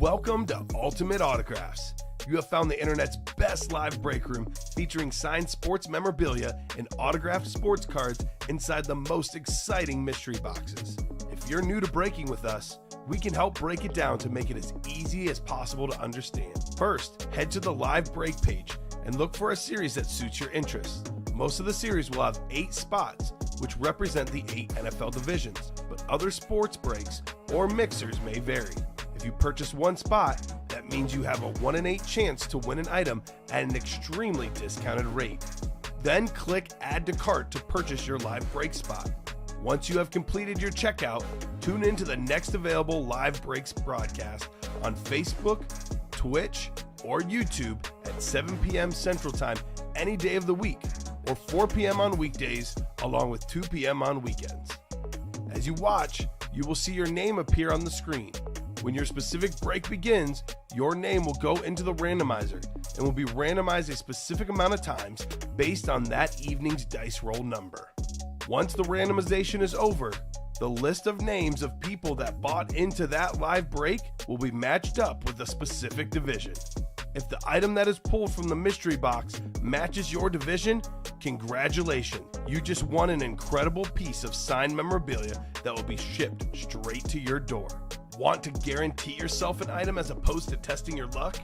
Welcome to Ultimate Autographs. You have found the internet's best live break room featuring signed sports memorabilia and autographed sports cards inside the most exciting mystery boxes. If you're new to breaking with us, we can help break it down to make it as easy as possible to understand. First, head to the live break page and look for a series that suits your interests. Most of the series will have 8 spots, which represent the 8 NFL divisions, but other sports breaks or mixers may vary. If you purchase one spot, that means you have a 1 in 8 chance to win an item at an extremely discounted rate. Then click Add to Cart to purchase your live break spot. Once you have completed your checkout, tune in to the next available live breaks broadcast on Facebook, Twitch, or YouTube at 7 p.m. Central Time any day of the week, or 4 p.m. on weekdays, along with 2 p.m. on weekends. As you watch, you will see your name appear on the screen. When your specific break begins, your name will go into the randomizer and will be randomized a specific amount of times based on that evening's dice roll number. Once the randomization is over, the list of names of people that bought into that live break will be matched up with a specific division. If the item that is pulled from the mystery box matches your division, congratulations, you just won an incredible piece of signed memorabilia that will be shipped straight to your door. Want to guarantee yourself an item as opposed to testing your luck?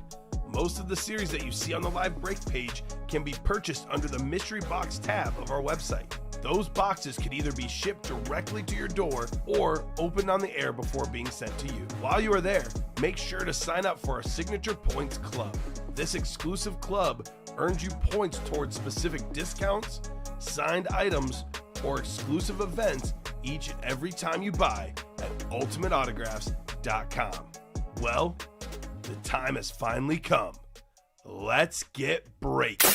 Most of the series that you see on the live break page can be purchased under the mystery box tab of our website. Those boxes could either be shipped directly to your door or opened on the air before being sent to you. While you are there, make sure to sign up for our Signature Points Club. This exclusive club earns you points towards specific discounts, signed items, or exclusive events each and every time you buy at ultimateautographs.com. Well, the time has finally come. Let's get breaking.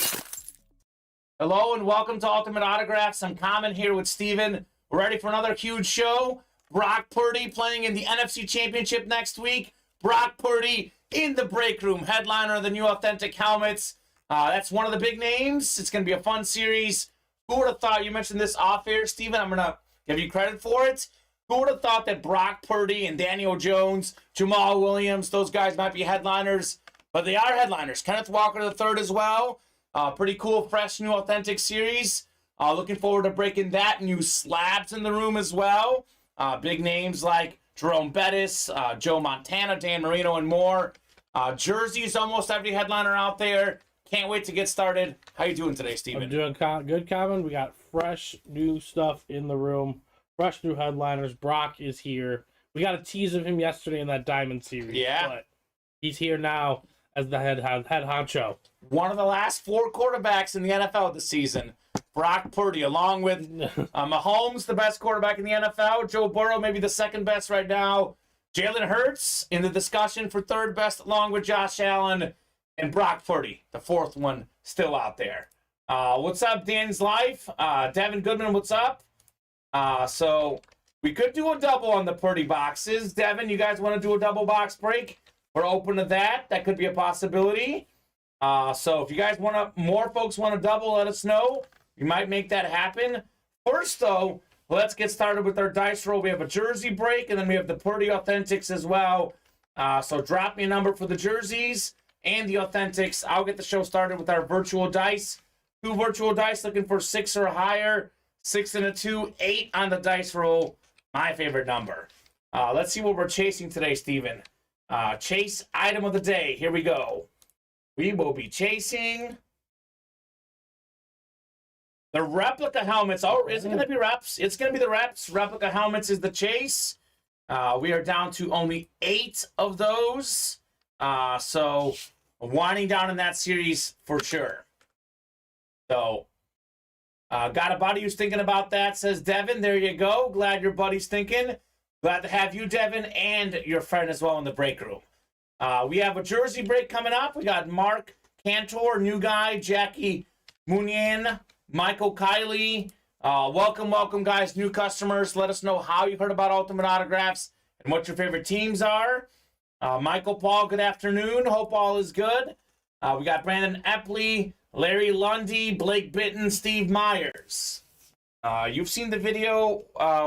Hello and welcome to Ultimate Autographs. I'm Kamen here with Steven. We're ready for another huge show. Brock Purdy playing in the NFC Championship next week. Brock Purdy in the break room, headliner of the new authentic helmets. That's one of the big names. It's going to be a fun series. Who would have thought, you mentioned this off air, Steven, I'm going to give you credit for it. Who would have thought that Brock Purdy and Daniel Jones, Jamal Williams, those guys might be headliners, but they are headliners. Kenneth Walker III as well. Pretty cool, fresh, new, authentic series. Looking forward to breaking that. New slabs in the room as well. Big names like Jerome Bettis, Joe Montana, Dan Marino, and more. Jerseys, almost every headliner out there. Can't wait to get started. How you doing today, Steven? I'm doing good, Kamen. We got fresh, new stuff in the room. Fresh, new headliners. Brock is here. We got a tease of him yesterday in that Diamond series. Yeah. But he's here now as the head honcho. One of the last 4 quarterbacks in the NFL this season. Brock Purdy, along with Mahomes, the best quarterback in the NFL. Joe Burrow, maybe the second best right now. Jalen Hurts in the discussion for third best, along with Josh Allen. And Brock Purdy, the fourth one, still out there. What's up, Dan's Life? Devin Goodman, what's up? So we could do a double on the Purdy boxes. Devin, you guys want to do a double box break? We're open to that. That could be a possibility. So if you guys want to, more folks want to double, let us know. We might make that happen. First, though, let's get started with our dice roll. We have a jersey break, and then we have the Purdy Authentics as well. So drop me a number for the jerseys and the Authentics. I'll get the show started with our virtual dice. 2 virtual dice looking for 6 or higher. 6 and a 2, 8 on the dice roll. My favorite number. Let's see what we're chasing today, Steven. Chase item of the day. Here we go. We will be chasing the replica helmets. Oh, is it going to be reps? It's going to be the reps. Replica helmets is the chase. We are down to only 8 of those. So winding down in that series for sure. So got a buddy who's thinking about that, says Devin. There you go. Glad your buddy's thinking. Glad to have you, Devin, and your friend as well in the break room. We have a jersey break coming up. We got Mark Cantor, new guy, Jackie Munyan, Michael Kiley. Welcome, guys, new customers. Let us know how you heard about Ultimate Autographs and what your favorite teams are. Michael Paul, good afternoon. Hope all is good. We got Brandon Epley, Larry Lundy, Blake Bitton, Steve Myers. You've seen the video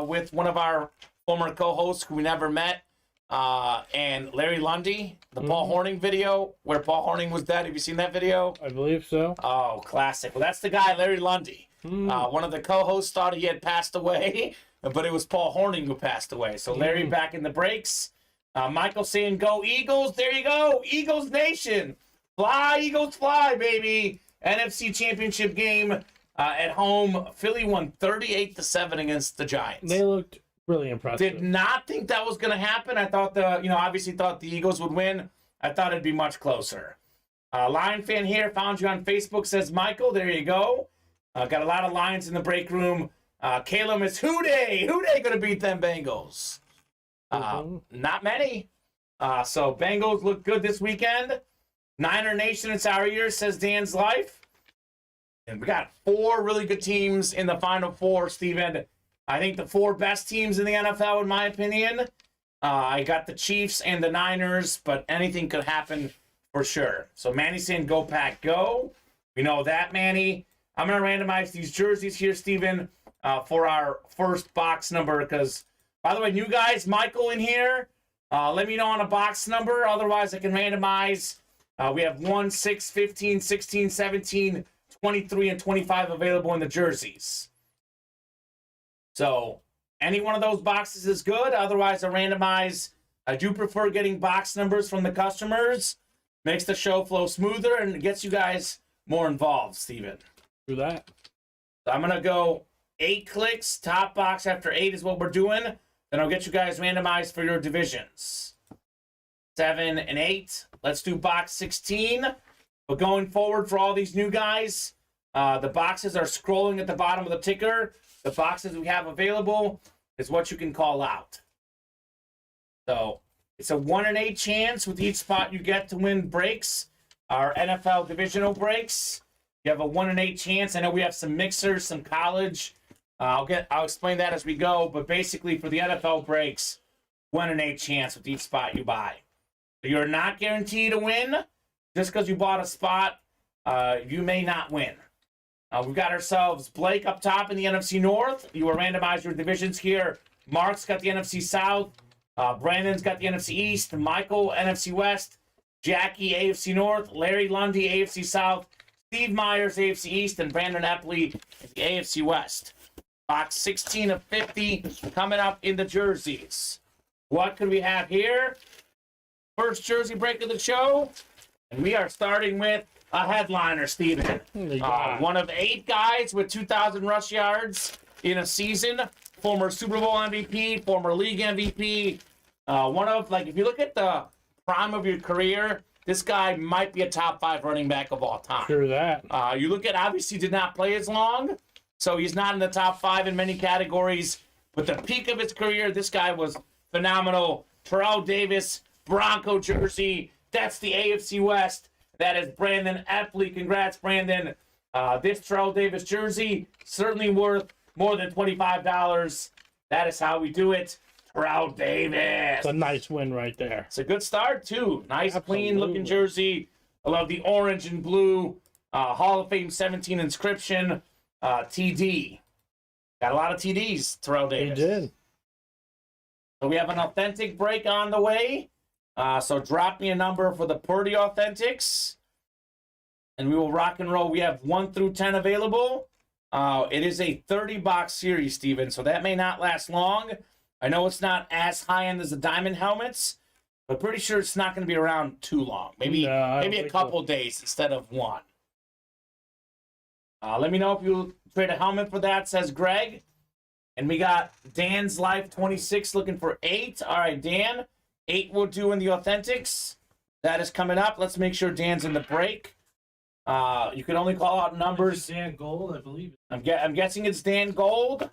with one of our former co-hosts who we never met. and Larry Lundy, the Paul Hornung video where Paul Hornung was dead. Have you seen that video? I believe so. Oh, classic. Well, that's the guy, Larry Lundy. One of the co-hosts thought he had passed away, but it was Paul Hornung who passed away. So Larry back in the breaks. Michael saying, go Eagles. There you go. Eagles Nation. Fly, Eagles, fly, baby. NFC Championship game at home. Philly won 38-7 against the Giants. They looked really impressive. Did not think that was going to happen. I thought obviously thought the Eagles would win. I thought it'd be much closer. Lion fan here, found you on Facebook, says Michael. There you go. Got a lot of Lions in the break room. Caleb is who they going to beat them Bengals? Not many. So Bengals look good this weekend. Niner Nation, it's our year, says Dan's Life. And we got 4 really good teams in the Final Four, Steven. I think the 4 best teams in the NFL, in my opinion. I got the Chiefs and the Niners, but anything could happen for sure. So Manny's saying, go Pack, go. We know that, Manny. I'm going to randomize these jerseys here, Steven, for our first box number. Because, by the way, new guys, Michael in here, let me know on a box number. Otherwise, I can randomize. We have 1, 6, 15, 16, 17, 23, and 25 available in the jerseys. So any one of those boxes is good. Otherwise, I randomize. I do prefer getting box numbers from the customers. Makes the show flow smoother and gets you guys more involved, Steven. Do that. So I'm going to go 8 clicks. Top box after 8 is what we're doing. Then I'll get you guys randomized for your divisions. 7 and 8. Let's do box 16. But going forward for all these new guys, the boxes are scrolling at the bottom of the ticker. The boxes we have available is what you can call out. So it's a 1 in 8 chance with each spot you get to win breaks. Our NFL divisional breaks. You have a 1 in 8 chance. I know we have some mixers, some college. I'll explain that as we go. But basically for the NFL breaks, 1 in 8 chance with each spot you buy. So you're not guaranteed to win. Just because you bought a spot, you may not win. We've got ourselves Blake up top in the NFC North. You will randomize your divisions here. Mark's got the NFC South. Brandon's got the NFC East. Michael, NFC West. Jackie, AFC North. Larry Lundy, AFC South. Steve Myers, AFC East. And Brandon Epley, the AFC West. Box 16 of 50 coming up in the jerseys. What could we have here? First jersey break of the show. And we are starting with a headliner, Steven. One of 8 guys with 2,000 rush yards in a season. Former Super Bowl MVP, former league MVP. One of, if you look at the prime of your career, this guy might be a top 5 running back of all time. Sure that. You look at, obviously did not play as long, so he's not in the top 5 in many categories. But the peak of his career, this guy was phenomenal. Terrell Davis, Bronco jersey. That's the AFC West. That is Brandon Epley. Congrats, Brandon. This Terrell Davis jersey, certainly worth more than $25. That is how we do it. Terrell Davis. It's a nice win right there. It's a good start, too. Nice, Absolutely. clean-looking jersey. I love the orange and blue. Hall of Fame 17 inscription. TD. Got a lot of TDs, Terrell Davis. He did. So we have an authentic break on the way. So drop me a number for the Purdy Authentics. And we will rock and roll. We have 1 through 10 available. It is a 30-box series, Steven, so that may not last long. I know it's not as high-end as the Diamond helmets, but pretty sure it's not going to be around too long. Maybe a couple days instead of 1. Let me know if you trade a helmet for that, says Greg. And we got Dan's Life 26 looking for 8. All right, Dan. 8 will do in the Authentics. That is coming up. Let's make sure Dan's in the break. You can only call out numbers. Dan Gold, I believe. I'm guessing it's Dan Gold.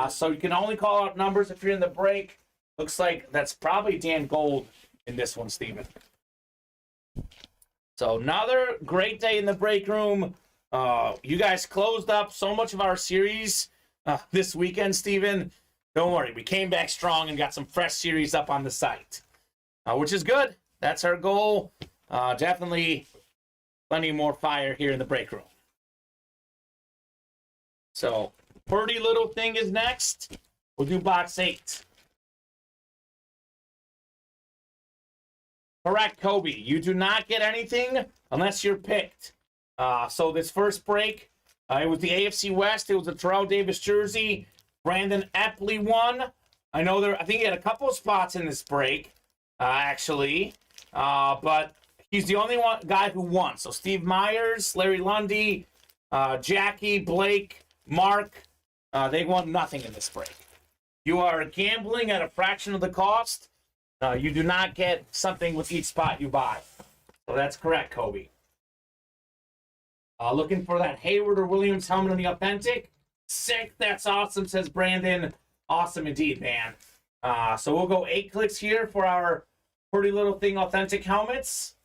So you can only call out numbers if you're in the break. Looks like that's probably Dan Gold in this one, Steven. So another great day in the break room. You guys closed up so much of our series this weekend, Steven. Don't worry, we came back strong and got some fresh series up on the site, which is good. That's our goal. Definitely plenty more fire here in the break room. So, Purdy Little Thing is next. We'll do box 8. Correct, Kobe. You do not get anything unless you're picked. So this first break, it was the AFC West. It was a Terrell Davis jersey. Brandon Epley won. I think he had a couple of spots in this break, actually. But he's the only guy who won. So Steve Myers, Larry Lundy, Jackie, Blake, Mark, they won nothing in this break. You are gambling at a fraction of the cost. You do not get something with each spot you buy. So that's correct, Kobe. Looking for that Hayward or Williams helmet on the authentic. Sick, that's awesome, says Brandon. Awesome indeed, man. So we'll go 8 clicks here for our Pretty Little Thing authentic helmets.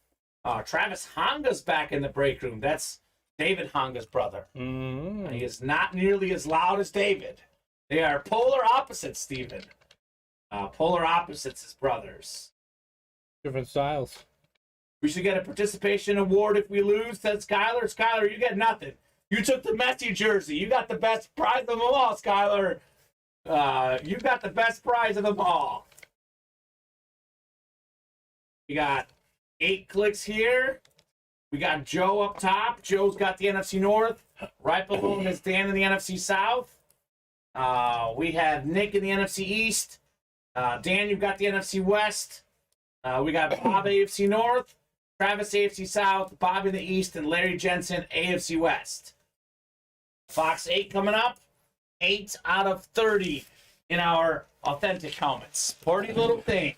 Travis Honga's back in the break room. That's David Honga's brother. Mm-hmm. He is not nearly as loud as David. They are polar opposites, Steven. Polar opposites as brothers. Different styles. We should get a participation award if we lose, said Skylar. Skylar, you get nothing. You took the Messi jersey. You got the best prize of them all, Skylar. You got the best prize of them all. We got 8 clicks here. We got Joe up top. Joe's got the NFC North. Right below him is Dan in the NFC South. We have Nick in the NFC East. Dan, you've got the NFC West. We got Bob AFC North, Travis AFC South, Bob in the East, and Larry Jensen AFC West. Box 8 coming up. 8 out of 30 in our authentic helmets. Pretty little thing.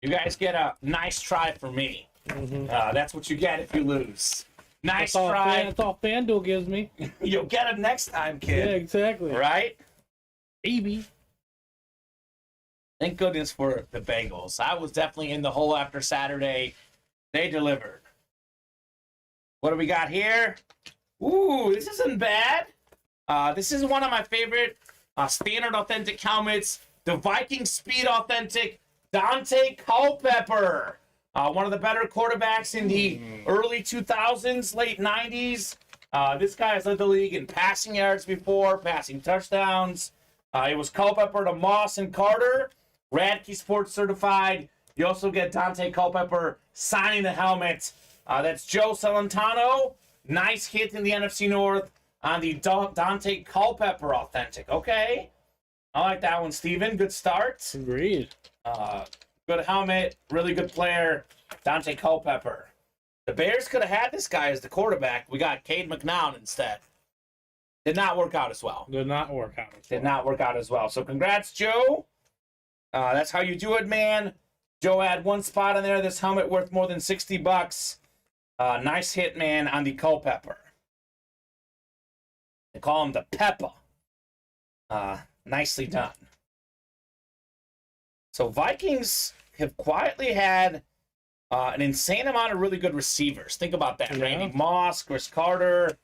You guys get a nice try for me. Mm-hmm. That's what you get if you lose. Nice That's try. That's all FanDuel gives me. You'll get it next time, kid. Yeah, exactly. Right? Baby. Thank goodness for the Bengals. I was definitely in the hole after Saturday. They delivered. What do we got here? Ooh, this isn't bad. This is one of my favorite standard authentic helmets. The Viking Speed Authentic Dante Culpepper. One of the better quarterbacks in the early 2000s, late 90s. This guy has led the league in passing yards before, passing touchdowns. It was Culpepper to Moss and Carter. Radke Sports certified. You also get Dante Culpepper signing the helmet. That's Joe Celentano. Nice hit in the NFC North on the Dante Culpepper authentic. Okay. I like that one, Steven. Good start. Agreed. Good helmet. Really good player. Dante Culpepper. The Bears could have had this guy as the quarterback. We got Cade McNown instead. Did not work out as well. Did not work out. Did not work out as well. So congrats, Joe. That's how you do it, man. Joe had 1 spot in there. This helmet worth more than $60. Nice hit, man, on the Culpepper. They call him the Peppa. Nicely done. So Vikings have quietly had an insane amount of really good receivers. Think about that. Yeah. Randy Moss, Chris Carter.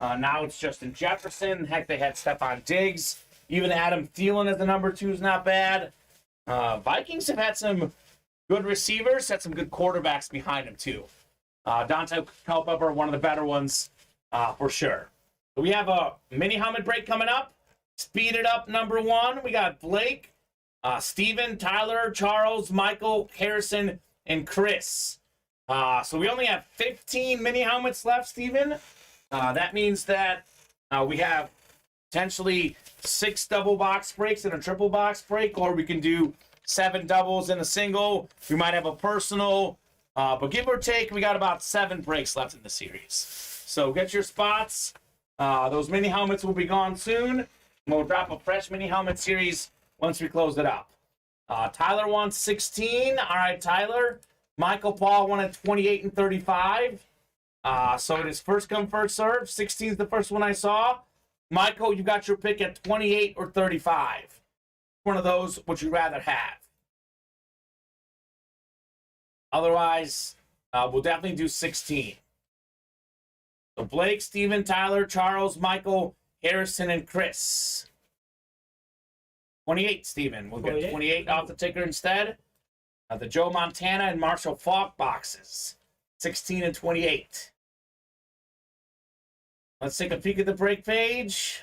Now it's Justin Jefferson. Heck, they had Stephon Diggs. Even Adam Thielen as the number 2 is not bad. Vikings have had some good receivers, had some good quarterbacks behind them too. Dante Culpepper, one of the better ones for sure. So we have a mini helmet break coming up. Speed it up, number 1. We got Blake, Steven, Tyler, Charles, Michael, Harrison, and Chris. So we only have 15 mini helmets left, Steven. That means that we have potentially 6 double box breaks and a triple box break, or we can do 7 doubles and a single. We might have a personal, but give or take, we got about 7 breaks left in the series. So get your spots. Those mini helmets will be gone soon. We'll drop a fresh mini helmet series once we close it up. Tyler wants 16. All right, Tyler. Michael Paul wanted 28 and 35. So it is first come, first serve. 16 is the first one I saw. Michael, you got your pick at 28 or 35. One of those would you rather have? Otherwise, we'll definitely do 16. So Blake, Steven, Tyler, Charles, Michael, Harrison, and Chris. 28, Steven. We'll get 28 off the ticker instead. The Joe Montana and Marshall Faulk boxes. 16 and 28. Let's take a peek at the break page.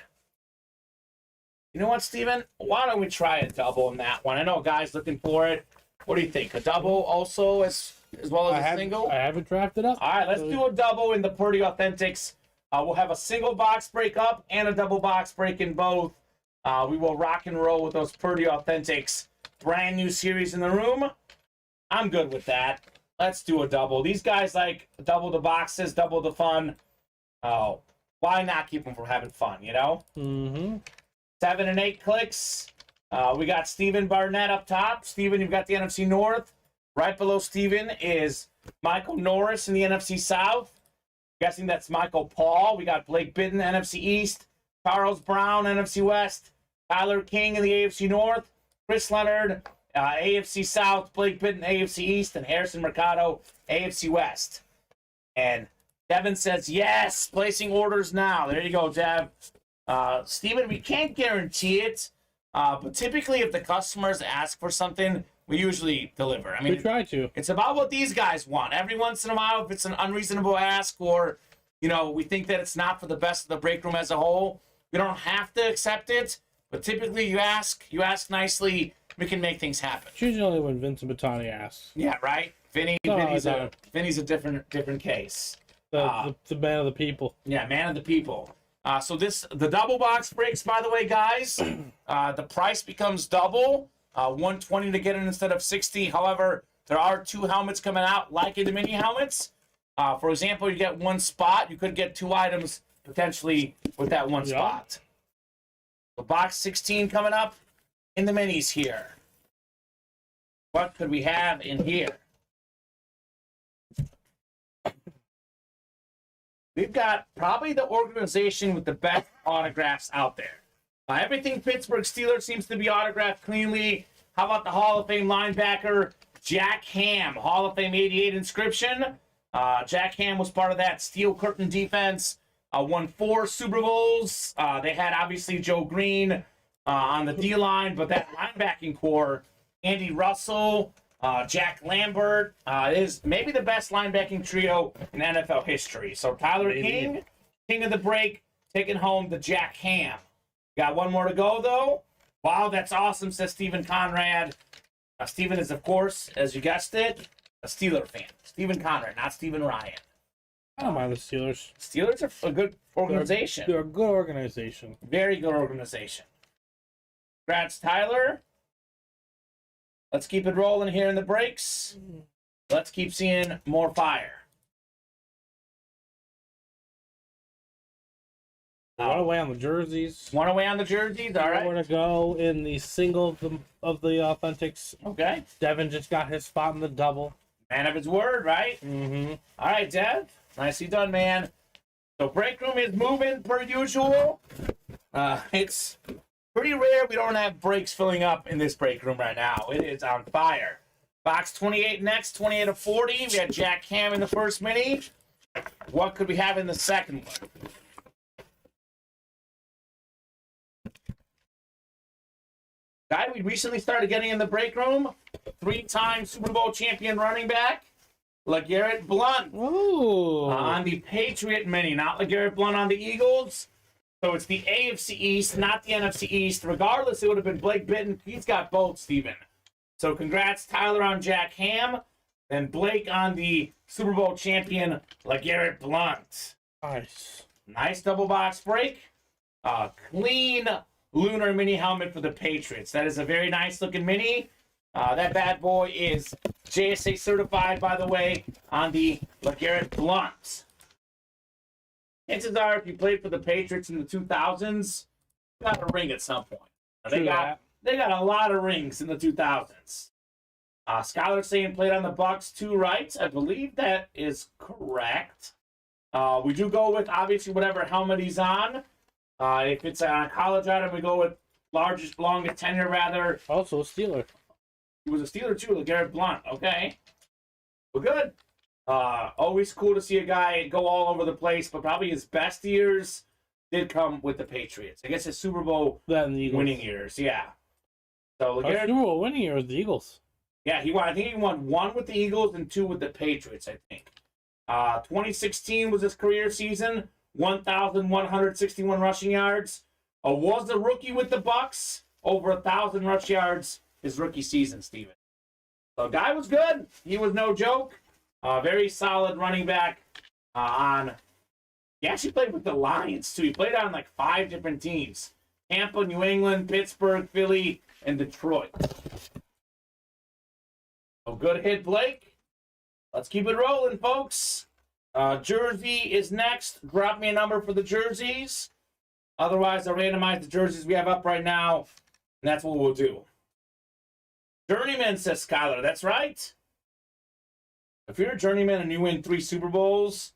You know what, Steven? Why don't we try a double in that one? I know a guy's looking for it. What do you think? A double also as well as a single? I haven't drafted up. All right, let's do a double in the Purdy Authentics. We'll have a single box break up and a double box break in both. We will rock and roll with those Purdy Authentics. Brand new series in the room. I'm good with that. Let's do a double. These guys like double the boxes, double the fun. Oh, why not keep them from having fun, you know? Mm-hmm. 7 and 8 clicks. We got Steven Barnett up top. Steven, you've got the NFC North. Right below Steven is Michael Norris in the NFC South. Guessing that's Michael Paul. We got Blake Bitten, NFC East. Charles Brown, NFC West. Tyler King in the AFC North. Chris Leonard, AFC South. Blake Bitten, AFC East. And Harrison Mercado, AFC West. And Devin says, yes, placing orders now. There you go, Dev. Steven, we can't guarantee it. But typically, if the customers ask for something, we usually deliver. I mean, we try to. It's about what these guys want. Every once in a while, if it's an unreasonable ask or, you know, we think that it's not for the best of the break room as a whole, we don't have to accept it. But typically, you ask nicely, we can make things happen. It's usually only when Vincent Battani asks. Yeah, right? Vinny's a different case. The man of the people. Yeah, man of the people. So the double box breaks, by the way, guys. The price becomes double, $120 to get in instead of $60. However, there are 2 helmets coming out, like in the mini helmets. For example, you get 1 spot. You could get 2 items potentially with that 1 spot. So box 16 coming up in the minis here. What could we have in here? We've got probably the organization with the best autographs out there. Everything Pittsburgh Steelers seems to be autographed cleanly. How about the Hall of Fame linebacker, Jack Ham, Hall of Fame 88 inscription. Jack Ham was part of that Steel Curtain defense, won 4 Super Bowls. They had, obviously, Joe Green on the D-line, but that linebacking core, Andy Russell, Jack Lambert is maybe the best linebacking trio in NFL history. So Tyler King, king of the break, taking home the Jack Ham. Got 1 more to go, though. Wow, that's awesome, says Stephen Conrad. Stephen is, of course, as you guessed it, a Steeler fan. Stephen Conrad, not Stephen Ryan. I don't mind the Steelers. Steelers are a good organization. They're a good organization. Very good organization. Congrats, Tyler. Let's keep it rolling here in the breaks. Let's keep seeing more fire. One away on the jerseys. One away on the jerseys, all right. We're going to go in the single of the Authentics. Okay. Devin just got his spot in the double. Man of his word, right? Mm-hmm. All right, Dev. Nicely done, man. So break room is moving per usual. It's pretty rare we don't have breaks filling up in this break room right now. It is on fire. Box 28 next, 28 of 40. We had Jack Ham in the first mini. What could we have in the second one? Guy we recently started getting in the break room, 3-time Super Bowl champion running back, LeGarrette Blount. Ooh. On the Patriot mini, not LeGarrette Blount on the Eagles. So it's the AFC East, not the NFC East. Regardless, it would have been Blake Bitten. He's got both, Steven. So congrats, Tyler, on Jack Ham. And Blake on the Super Bowl champion, LeGarrette Blount. Nice. Nice double box break. Clean lunar mini helmet for the Patriots. That is a very nice looking mini. That bad boy is JSA certified, by the way, on the LeGarrette Blount. Chances are, if you played for the Patriots in the 2000s, you got a ring at some point. They got a lot of rings in the 2000s. Skylar saying played on the Bucks 2 rights. I believe that is correct. We do go with, obviously, whatever helmet he's on. If it's a college item, we go with longest tenure, rather. Also a Steeler. He was a Steeler, too, LeGarrette Blount. Okay. Well, good. Always cool to see a guy go all over the place, but probably his best years did come with the Patriots. I guess his Super Bowl winning years, yeah. So LeGarrette, Super Bowl winning year was the Eagles. Yeah, I think he won 1 with the Eagles and 2 with the Patriots, I think. 2016 was his career season, 1,161 rushing yards, Was a rookie with the Bucks. Over 1,000 rush yards his rookie season, Steven. The guy was good. He was no joke. Very solid running back. He actually played with the Lions, too. He played on like 5 different teams. Tampa, New England, Pittsburgh, Philly, and Detroit. So good hit, Blake. Let's keep it rolling, folks. Jersey is next. Drop me a number for the jerseys. Otherwise, I'll randomize the jerseys we have up right now, and that's what we'll do. Journeyman, says Skylar. That's right. If you're a journeyman and you win 3 Super Bowls,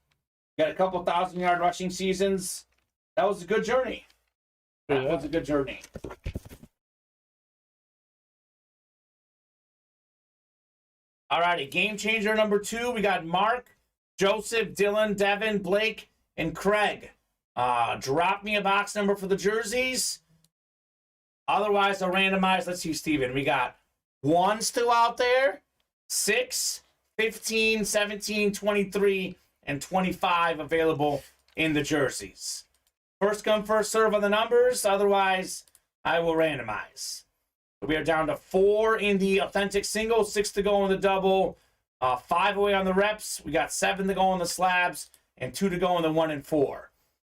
you got a couple 1,000-yard rushing seasons, that was a good journey. That was a good journey. All righty, game changer number 2. We got Mark, Joseph, Dylan, Devin, Blake, and Craig. Drop me a box number for the jerseys. Otherwise, I'll randomize. Let's see, Steven. We got 1 still out there, 6, 15, 17, 23, and 25 available in the jerseys. First come, first serve on the numbers. Otherwise, I will randomize. We are down to 4 in the authentic single, 6 to go in the double, 5 away on the reps. We got 7 to go on the slabs, and 2 to go in the 1 and 4.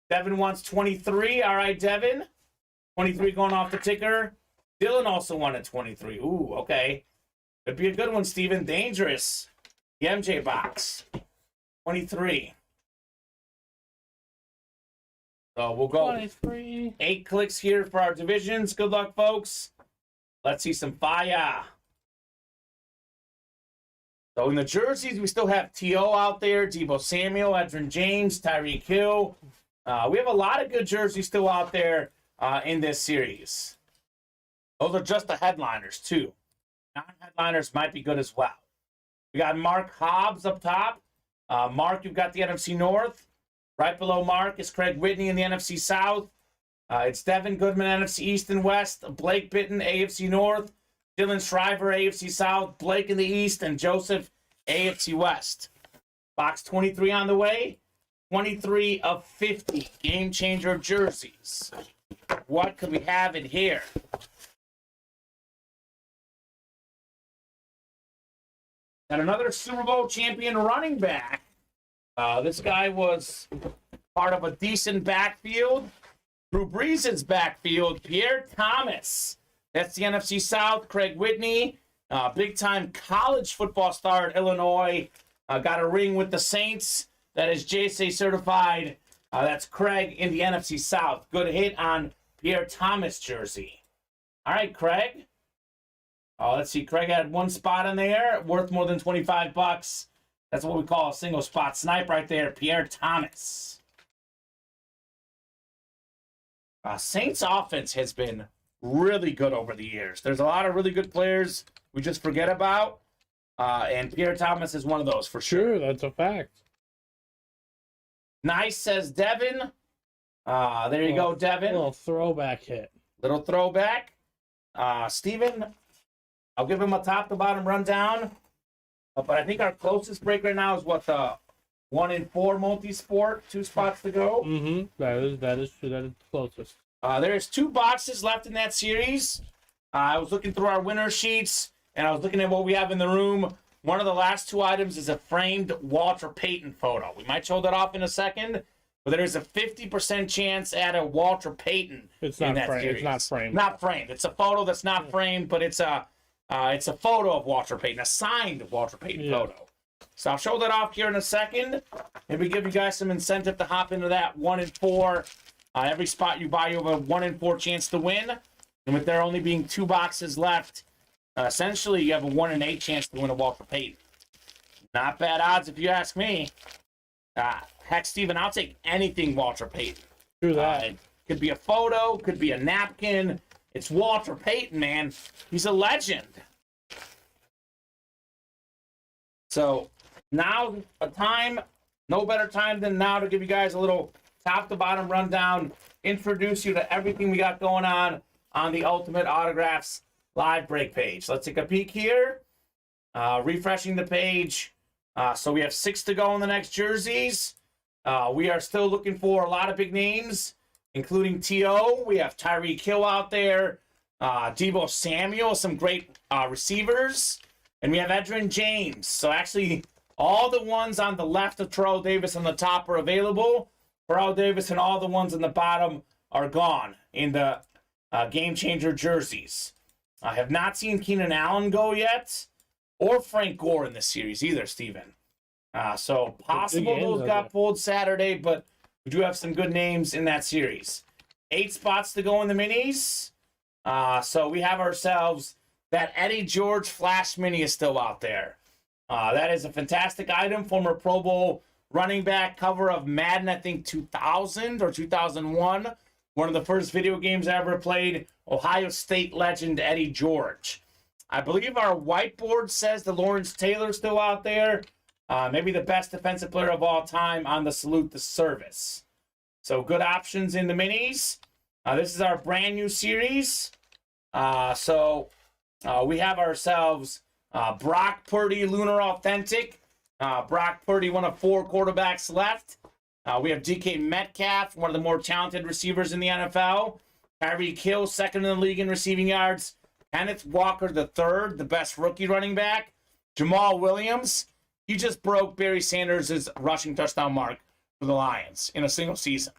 Devin wants 23. All right, Devin. 23 going off the ticker. Dylan also wanted 23. Ooh, okay. Could be a good one, Steven. Dangerous. The MJ box. 23. So we'll go 23. 8 clicks here for our divisions. Good luck, folks. Let's see some fire. So in the jerseys, we still have T.O. out there, Deebo Samuel, Edgerrin James, Tyreek Hill. We have a lot of good jerseys still out there in this series. Those are just the headliners, too. Non-headliners might be good as well. We got Mark Hobbs up top. Mark, you've got the NFC North. Right below Mark is Craig Whitney in the NFC South. It's Devin Goodman, NFC East and West. Blake Bitten, AFC North. Dylan Shriver, AFC South. Blake in the East. And Joseph, AFC West. Box 23 on the way. 23 of 50 game changer jerseys. What could we have in here? And another Super Bowl champion running back. This guy was part of a decent backfield. Drew Brees' backfield, Pierre Thomas. That's the NFC South. Craig Whitney, big-time college football star at Illinois. Got a ring with the Saints. That is JSA certified. That's Craig in the NFC South. Good hit on Pierre Thomas jersey. All right, Craig. Let's see. Craig had 1 spot in there, worth more than $25. That's what we call a single spot snipe right there. Pierre Thomas. Saints offense has been really good over the years. There's a lot of really good players we just forget about. And Pierre Thomas is one of those for sure. Sure, that's a fact. Nice, says Devin. There you go, Devin. Little throwback hit. Little throwback. Steven, I'll give him a top to bottom rundown. But I think our closest break right now is what, the 1 and 4 multi-sport, 2 spots to go. Mm-hmm. That is true. That is the closest. There's 2 boxes left in that series. I was looking through our winner sheets, and I was looking at what we have in the room. One of the last 2 items is a framed Walter Payton photo. We might show that off in a second, but there's a 50% chance at a Walter Payton. It's not framed. It's not framed. Not framed. It's a photo that's not framed, but it's a photo of Walter Payton, a signed Walter Payton photo. So I'll show that off here in a second. Maybe give you guys some incentive to hop into that 1 and 4. Every spot you buy, you have a 1 in 4 chance to win. And with there only being 2 boxes left, essentially you have a 1 in 8 chance to win a Walter Payton. Not bad odds if you ask me. Heck, Steven, I'll take anything Walter Payton. True that. It could be a photo, could be a napkin. It's Walter Payton, man. He's a legend. So now a time, no better time than now to give you guys a little top to bottom rundown, introduce you to everything we got going on the Ultimate Autographs live break page. Let's take a peek here. Refreshing the page. So we have 6 to go in the next jerseys. We are still looking for a lot of big names. including T.O. We have Tyreek Hill out there, Deebo Samuel, some great receivers, and we have Edgerrin James. So actually, all the ones on the left of Terrell Davis on the top are available. Terrell Davis and all the ones on the bottom are gone in the game changer jerseys. I have not seen Keenan Allen go yet, or Frank Gore in this series either, Steven. So possible those got pulled Saturday, but we do have some good names in that series. 8 spots to go in the minis. So we have ourselves that Eddie George Flash Mini is still out there. That is a fantastic item. Former Pro Bowl running back, cover of Madden, I think 2000 or 2001. One of the first video games I ever played. Ohio State legend Eddie George. I believe our whiteboard says the Lawrence Taylor still out there. Maybe the best defensive player of all time on the Salute the Service. So good options in the minis. This is our brand new series. So we have ourselves Brock Purdy Lunar Authentic. Brock Purdy, one of 4 quarterbacks left. We have DK Metcalf, one of the more talented receivers in the NFL. Tyreek Hill, second in the league in receiving yards. Kenneth Walker III, the best rookie running back. Jamal Williams, he just broke Barry Sanders' rushing touchdown mark for the Lions in a single season.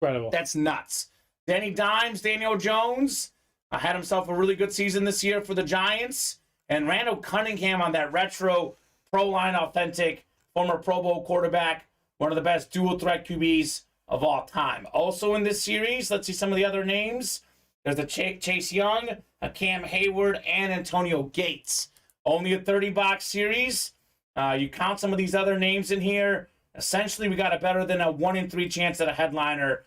Incredible. That's nuts. Danny Dimes, Daniel Jones, had himself a really good season this year for the Giants. And Randall Cunningham on that retro Pro Line Authentic, former Pro Bowl quarterback, one of the best dual threat QBs of all time. Also in this series, let's see some of the other names. There's a Chase Young, a Cam Hayward, and Antonio Gates. Only a 30-box series. You count some of these other names in here. Essentially, we got a better than a 1 in 3 chance at a headliner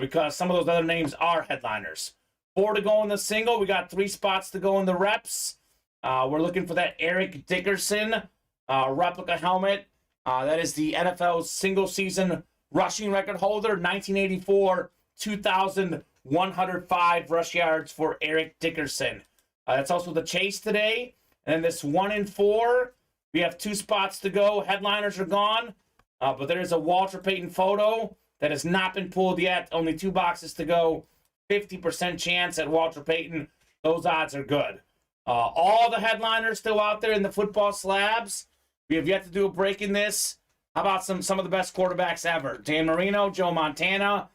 because some of those other names are headliners. 4 to go in the single. We got 3 spots to go in the reps. We're looking for that Eric Dickerson replica helmet. That is the NFL's single-season rushing record holder, 1984, 2,105 rush yards for Eric Dickerson. That's also the chase today. And then this 1 in 4, we have 2 spots to go. Headliners are gone, but there is a Walter Payton photo that has not been pulled yet. Only 2 boxes to go. 50% chance at Walter Payton. Those odds are good. All the headliners still out there in the football slabs. We have yet to do a break in this. How about some of the best quarterbacks ever? Dan Marino, Joe Montana.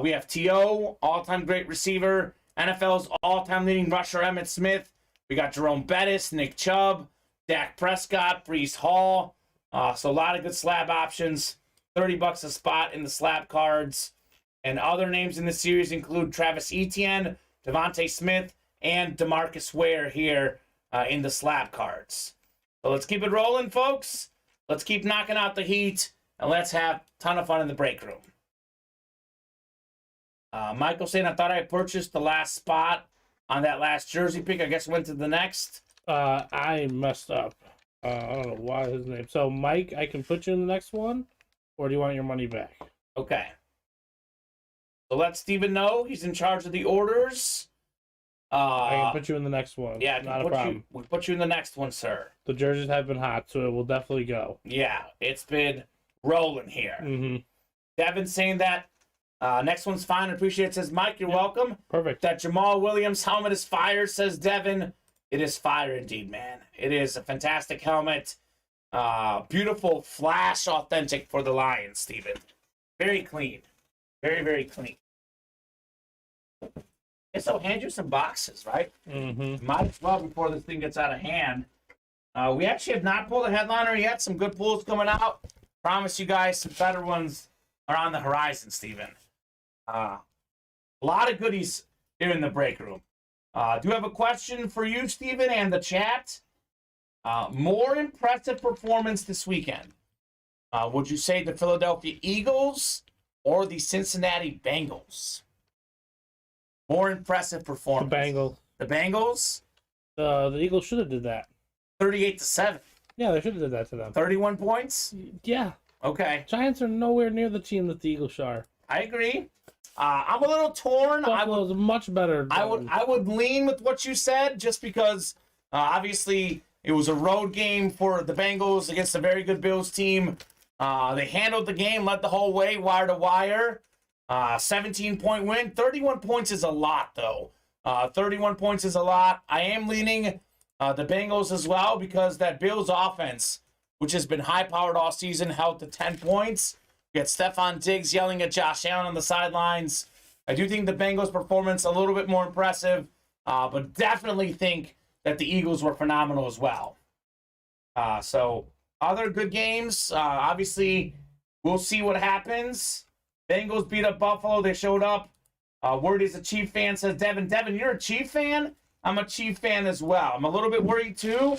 We have T.O., all-time great receiver. NFL's all-time leading rusher, Emmitt Smith. We got Jerome Bettis, Nick Chubb, Dak Prescott, Breece Hall. So a lot of good slab options. $30 a spot in the slab cards. And other names in the series include Travis Etienne, Devontae Smith, and DeMarcus Ware here in the slab cards. So let's keep it rolling, folks. Let's keep knocking out the heat, and let's have a ton of fun in the break room. Michael saying, I thought I purchased the last spot on that last jersey pick. I guess went to the next. I messed up. I don't know why his name. So, Mike, I can put you in the next one, or do you want your money back? Okay. So let Steven know. He's in charge of the orders. I can put you in the next one. Yeah, not a problem. We'll put you in the next one, sir. The jerseys have been hot, so it will definitely go. Yeah, it's been rolling here. Mm-hmm. Devin saying that next one's fine. Appreciate it. Says Mike, you're welcome. Perfect. That Jamal Williams helmet is fire, says Devin. It is fire indeed, man. It is a fantastic helmet. Beautiful flash authentic for the Lions, Steven. Very clean. Very, very clean. And so hand you some boxes, right? Mm-hmm. Might as well before this thing gets out of hand. We actually have not pulled a headliner yet. Some good pulls coming out. Promise you guys some better ones are on the horizon, Steven. A lot of goodies here in the break room. Do have a question for you, Steven, and the chat. More impressive performance this weekend. Would you say the Philadelphia Eagles or the Cincinnati Bengals? More impressive performance. The Bengals. The Bengals? The Eagles should have did that. 38-7. Yeah, they should have did that to them. 31 points? Yeah. Okay. Giants are nowhere near the team that the Eagles are. I agree. I'm a little torn. Buffalo's much better. I would lean with what you said just because obviously it was a road game for the Bengals against a very good Bills team. They handled the game, led the whole way, wire to wire. 17-point win. 31 points is a lot, though. 31 points is a lot. I am leaning the Bengals as well because that Bills offense, which has been high-powered all season, held to 10 points. We got Stephon Diggs yelling at Josh Allen on the sidelines. I do think the Bengals' performance a little bit more impressive, but definitely think that the Eagles were phenomenal as well. So other good games, obviously, we'll see what happens. Bengals beat up Buffalo. They showed up. Word is a Chief fan, says Devin. Devin, you're a Chief fan? I'm a Chief fan as well. I'm a little bit worried, too.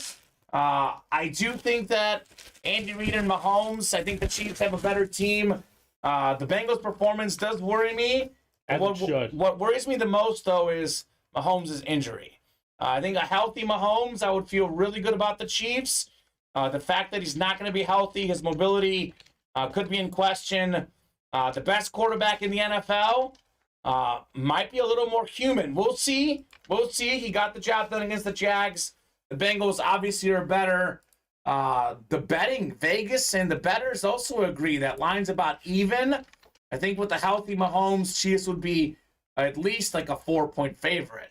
I do think that Andy Reid and Mahomes, I think the Chiefs have a better team. The Bengals' performance does worry me. What worries me the most, though, is Mahomes' injury. I think a healthy Mahomes, I would feel really good about the Chiefs. The fact that he's not going to be healthy, his mobility could be in question. The best quarterback in the NFL might be a little more human. We'll see. We'll see. He got the job done against the Jags. The Bengals obviously are better. The betting, Vegas and the bettors also agree that line's about even. I think with the healthy Mahomes, Chiefs would be at least like a 4-point favorite.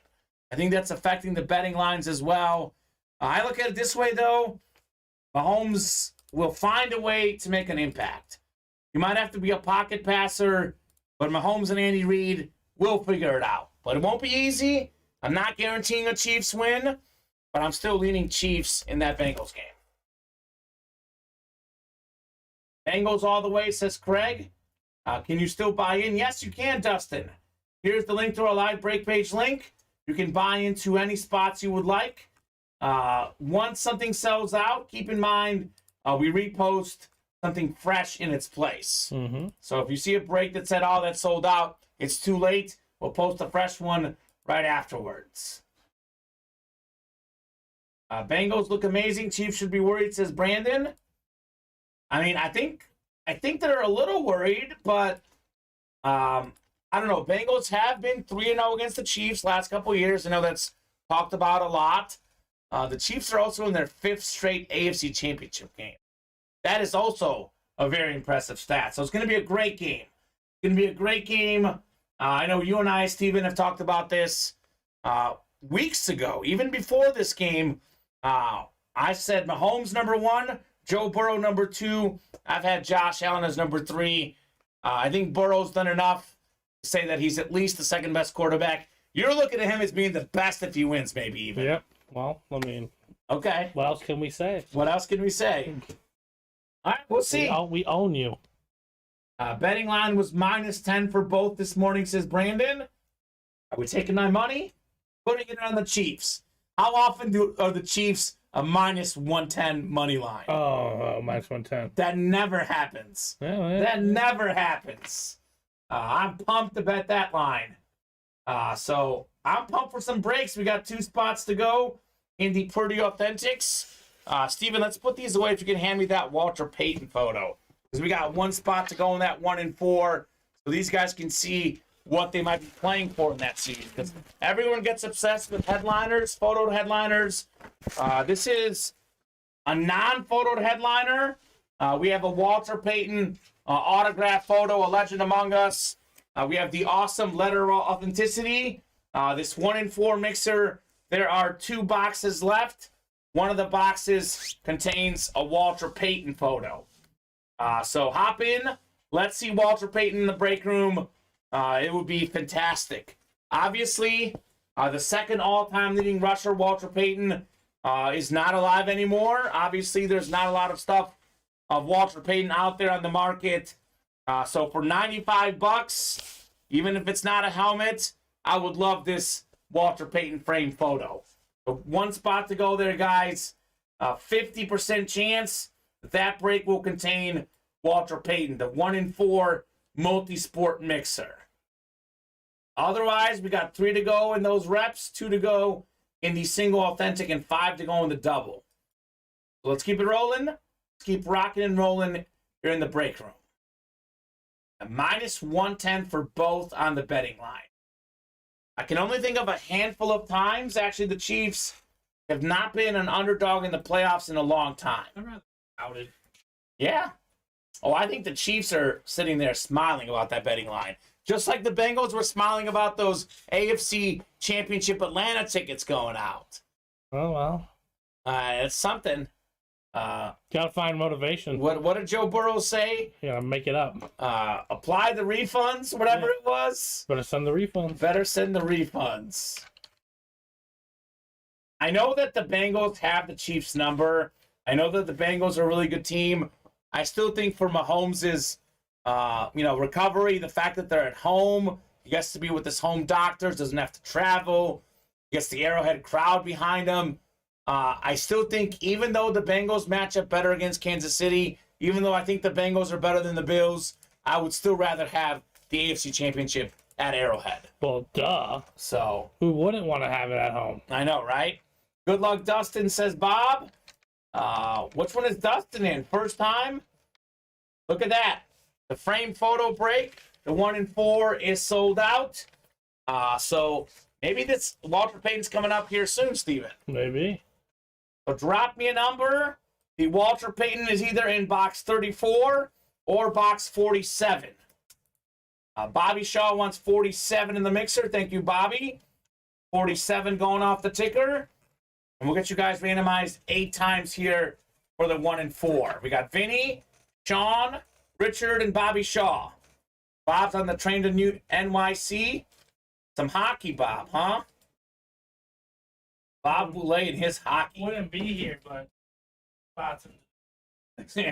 I think that's affecting the betting lines as well. I look at it this way, though. Mahomes will find a way to make an impact. You might have to be a pocket passer, but Mahomes and Andy Reid will figure it out. But it won't be easy. I'm not guaranteeing a Chiefs win, but I'm still leaning Chiefs in that Bengals game. Bengals all the way, says Craig. Can you still buy in? Yes, you can, Dustin. Here's the link to our live break page link. You can buy into any spots you would like. Once something sells out, keep in mind we repost something fresh in its place. Mm-hmm. So if you see a break that said, oh, that's sold out, it's too late, we'll post a fresh one right afterwards. Bengals look amazing. Chiefs should be worried, says Brandon. I mean, I think they're a little worried, but I don't know. Bengals have been 3-0 against the Chiefs last couple of years. I know that's talked about a lot. The Chiefs are also in their 5th straight AFC Championship game. That is also a very impressive stat. So it's going to be a great game. It's going to be a great game. I know you and I, Steven, have talked about this weeks ago. Even before this game, I said Mahomes number 1, Joe Burrow number 2. I've had Josh Allen as number 3. I think Burrow's done enough to say that he's at least the second best quarterback. You're looking at him as being the best if he wins, maybe even. Yep. Well, I mean, okay. What else can we say? What else can we say? All right, we'll see. We own you. Betting line was -10 for both this morning, says Brandon. Are we taking my money? Putting it on the Chiefs. How often are the Chiefs a -110 money line? Oh, -110. That never happens. Yeah. That never happens. I'm pumped to bet that line. So I'm pumped for some breaks. We got 2 spots to go in the Pretty Authentics. Steven, let's put these away if you can hand me that Walter Payton photo. Because we got 1 spot to go in that 1 and 4. So these guys can see what they might be playing for in that series. Because everyone gets obsessed with headliners, photoed headliners. This is a non-photoed headliner. We have a Walter Payton autograph photo, a legend among us. We have the awesome letter of authenticity. This 1 and 4 mixer. There are 2 boxes left. One of the boxes contains a Walter Payton photo. So hop in. Let's see Walter Payton in the break room. It would be fantastic. Obviously, the second all-time leading rusher, Walter Payton, is not alive anymore. Obviously, there's not a lot of stuff of Walter Payton out there on the market. So for $95, even if it's not a helmet, I would love this Walter Payton frame photo. So 1 spot to go there, guys. 50% chance that break will contain Walter Payton, the 1 and 4 multi-sport mixer. Otherwise, we got 3 to go in those reps, 2 to go in the single authentic, and 5 to go in the double. So let's keep it rolling. Let's keep rocking and rolling here in the break room. A -110 for both on the betting line. I can only think of a handful of times, actually, the Chiefs have not been an underdog in the playoffs in a long time. I'm rather doubted. Yeah. Oh, I think the Chiefs are sitting there smiling about that betting line. Just like the Bengals were smiling about those AFC Championship Atlanta tickets going out. Oh, well. It's something. Gotta find motivation. What did Joe Burrow say? You gotta make it up. Apply the refunds, whatever it was. Better send the refunds. Better send the refunds. I know that the Bengals have the Chiefs' number. I know that the Bengals are a really good team. I still think for Mahomes' recovery, the fact that they're at home, he gets to be with his home doctors, doesn't have to travel, gets the Arrowhead crowd behind him. I still think, even though the Bengals match up better against Kansas City, even though I think the Bengals are better than the Bills, I would still rather have the AFC Championship at Arrowhead. Well, duh. So who wouldn't want to have it at home? I know, right? Good luck, Dustin, says Bob. Which one is Dustin in? First time? Look at that. The frame photo break, the 1 in 4 is sold out. So maybe this Walter Payton's coming up here soon, Steven. Maybe. So drop me a number. The Walter Payton is either in box 34 or box 47. Bobby Shaw wants 47 in the mixer. Thank you, Bobby. 47 going off the ticker. And we'll get you guys randomized 8 times here for the 1 in 4. We got Vinny, Sean, Richard, and Bobby Shaw. Bob's on the train to New NYC. Some hockey, Bob, huh? Bob Boulay and his hockey. Wouldn't be here, but spots him.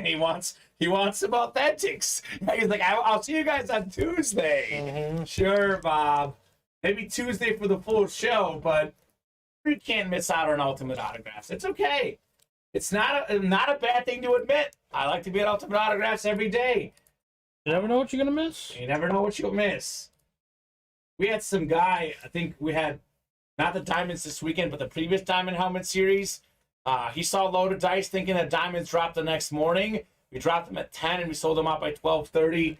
he wants some authentics. He's like, I'll see you guys on Tuesday. Mm-hmm. Sure, Bob. Maybe Tuesday for the full show, but you can't miss out on Ultimate Autographs. It's okay. It's not a bad thing to admit. I like to be at Ultimate Autographs every day. You never know what you're gonna miss. You never know what you'll miss. We had some guy, I think we had, not the Diamonds this weekend, but the previous Diamond Helmet series. He saw a load of dice thinking that Diamonds dropped the next morning. We dropped them at 10 and we sold them out by 12:30.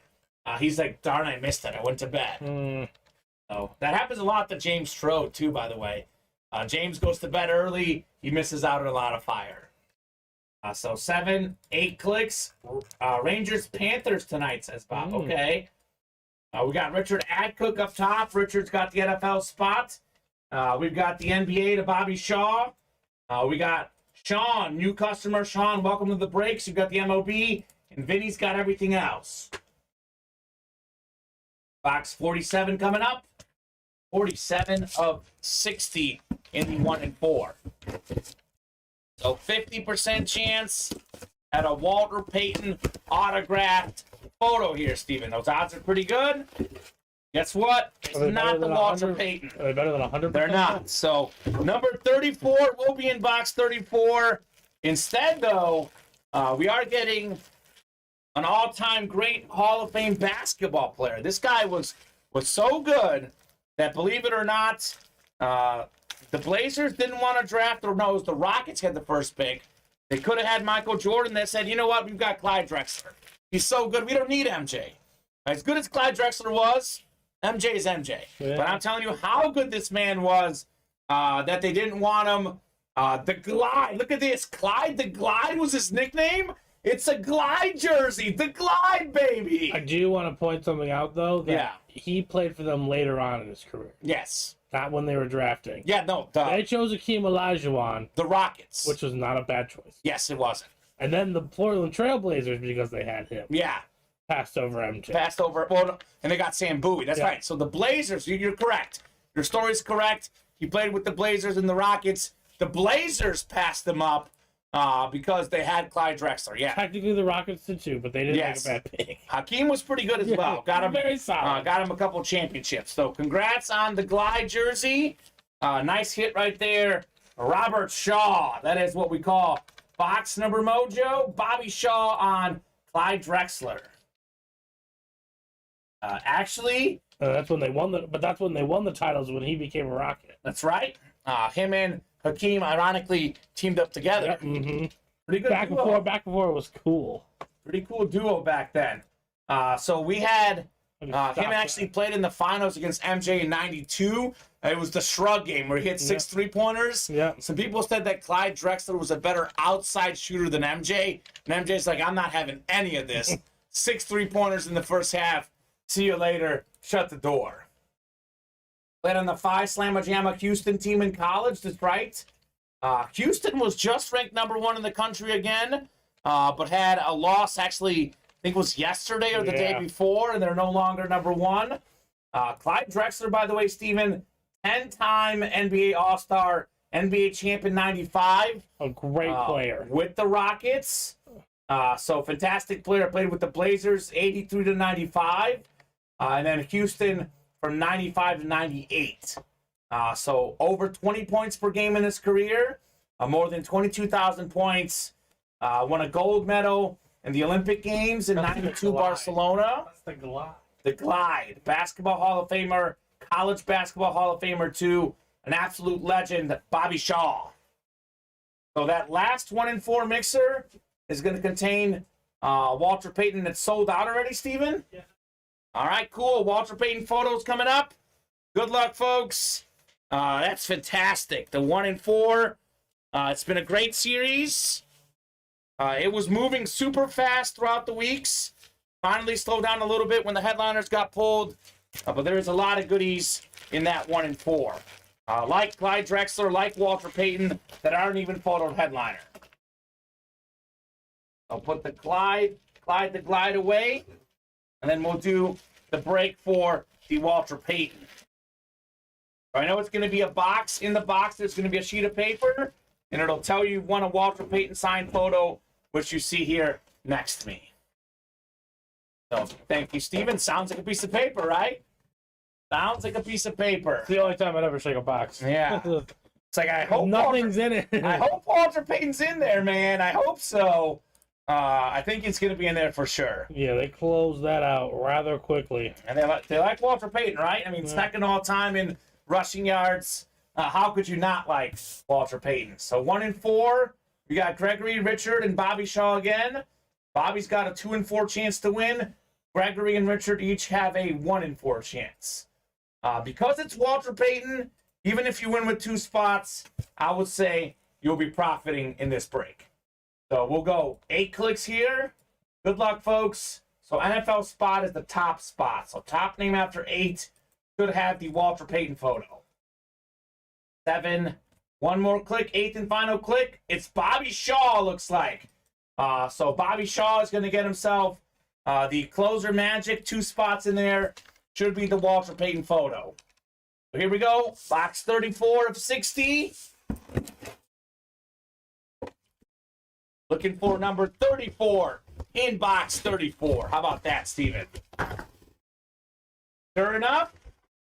He's like, darn, I missed it. I went to bed. So that happens a lot to James Strode, too, by the way. James goes to bed early. He misses out on a lot of fire. So 7, 8 clicks. Rangers, Panthers tonight, says Bob. Okay. We got Richard Adcook up top. Richard's got the NFL spot. We've got the NBA to Bobby Shaw. We got Sean, new customer. Sean, welcome to the breaks. You've got the MOB, and Vinny's got everything else. Box 47 coming up. 47 of 60 in the 1 in 4. So 50% chance at a Walter Payton autographed photo here, Steven. Those odds are pretty good. Guess what? It's not the Walter Payton. Are they better than 100%? They're not. So number 34 will be in box 34. Instead, though, we are getting an all-time great Hall of Fame basketball player. This guy was so good that, believe it or not, the Blazers didn't want to draft, or no, it was the Rockets had the first pick. They could have had Michael Jordan. They said, you know what? We've got Clyde Drexler. He's so good. We don't need MJ. As good as Clyde Drexler was, MJ is MJ. Yeah. But I'm telling you how good this man was that they didn't want him. The Glide. Look at this. Clyde the Glide was his nickname. It's a Glide jersey. The Glide, baby. I do want to point something out, though. That he played for them later on in his career. Yes. Not when they were drafting. Yeah, no. They chose Akeem Olajuwon. The Rockets. Which was not a bad choice. Yes, it wasn't. And then the Portland Trailblazers, because they had him. Yeah. Passed over MJ. Passed over. Well, no, and they got Sam Bowie. That's right. So the Blazers, you're correct. Your story's correct. He played with the Blazers and the Rockets. The Blazers passed them up because they had Clyde Drexler. Yeah. Technically, the Rockets did too, but they didn't make a bad pick. Hakeem was pretty good as well. Got him very solid. Got him a couple championships. So congrats on the Glide jersey. Nice hit right there. Robert Shaw. That is what we call box number mojo. Bobby Shaw on Clyde Drexler. Actually, that's when they won the titles when he became a Rocket. That's right. Him and Hakeem ironically teamed up together. Yep. Mm-hmm. Pretty good. Back before it was cool. Pretty cool duo back then. So we had him actually played in the finals against MJ in '92. It was the shrug game where he hit 6 3-pointers. Yeah. Some people said that Clyde Drexler was a better outside shooter than MJ. And MJ's like, I'm not having any of this. 6 3-pointers in the first half. See you later. Shut the door. Played on the Phi Slamma Jamma Houston team in college. That's right. Houston was just ranked #1 in the country again, but had a loss actually, I think it was yesterday or the day before, and they're no longer #1. Clyde Drexler, by the way, Steven, 10-time NBA All-Star, NBA champion 95. A great player. With the Rockets. So fantastic player. Played with the Blazers 83 to 95. And then Houston from 95 to 98. So over 20 points per game in his career. More than 22,000 points. Won a gold medal in the Olympic Games in 92 Barcelona. That's the Glide. The Glide. Basketball Hall of Famer. College Basketball Hall of Famer, too. An absolute legend, Bobby Shaw. So that last 1-4 mixer is going to contain Walter Payton that's sold out already, Steven? Yeah. All right, cool. Walter Payton photos coming up. Good luck, folks. That's fantastic. The 1-4. It's been a great series. It was moving super fast throughout the weeks. Finally slowed down a little bit when the headliners got pulled. But there's a lot of goodies in that 1-4. Like Clyde Drexler, like Walter Payton, that aren't even photoed headliner. I'll put the Clyde away, and then we'll do the break for the Walter Payton. I know it's going to be a box. In the box, there's going to be a sheet of paper, and it'll tell you one a Walter Payton signed photo, which you see here next to me. So, thank you, Steven. Sounds like a piece of paper, right? Sounds like a piece of paper. It's the only time I'd ever shake a box. Yeah. It's like, I hope nothing's in it. I hope Walter Payton's in there, man. I hope so. I think it's going to be in there for sure. Yeah, they closed that out rather quickly. And they like Walter Payton, right? I mean, second all time in rushing yards. How could you not like Walter Payton? So 1-4. We got Gregory, Richard, and Bobby Shaw again. Bobby's got a 2-4 chance to win. Gregory and Richard each have a 1-4 chance. Because it's Walter Payton, even if you win with 2 spots, I would say you'll be profiting in this break. So we'll go 8 clicks here. Good luck, folks. So NFL spot is the top spot. So top name after 8 should have the Walter Payton photo. 7. One more click. 8th and final click. It's Bobby Shaw, looks like. So Bobby Shaw is going to get himself the closer magic. 2 spots in there. Should be the Walter Payton photo. So here we go. Box 34 of 60. Looking for number 34 in box 34. How about that, Steven? Sure enough,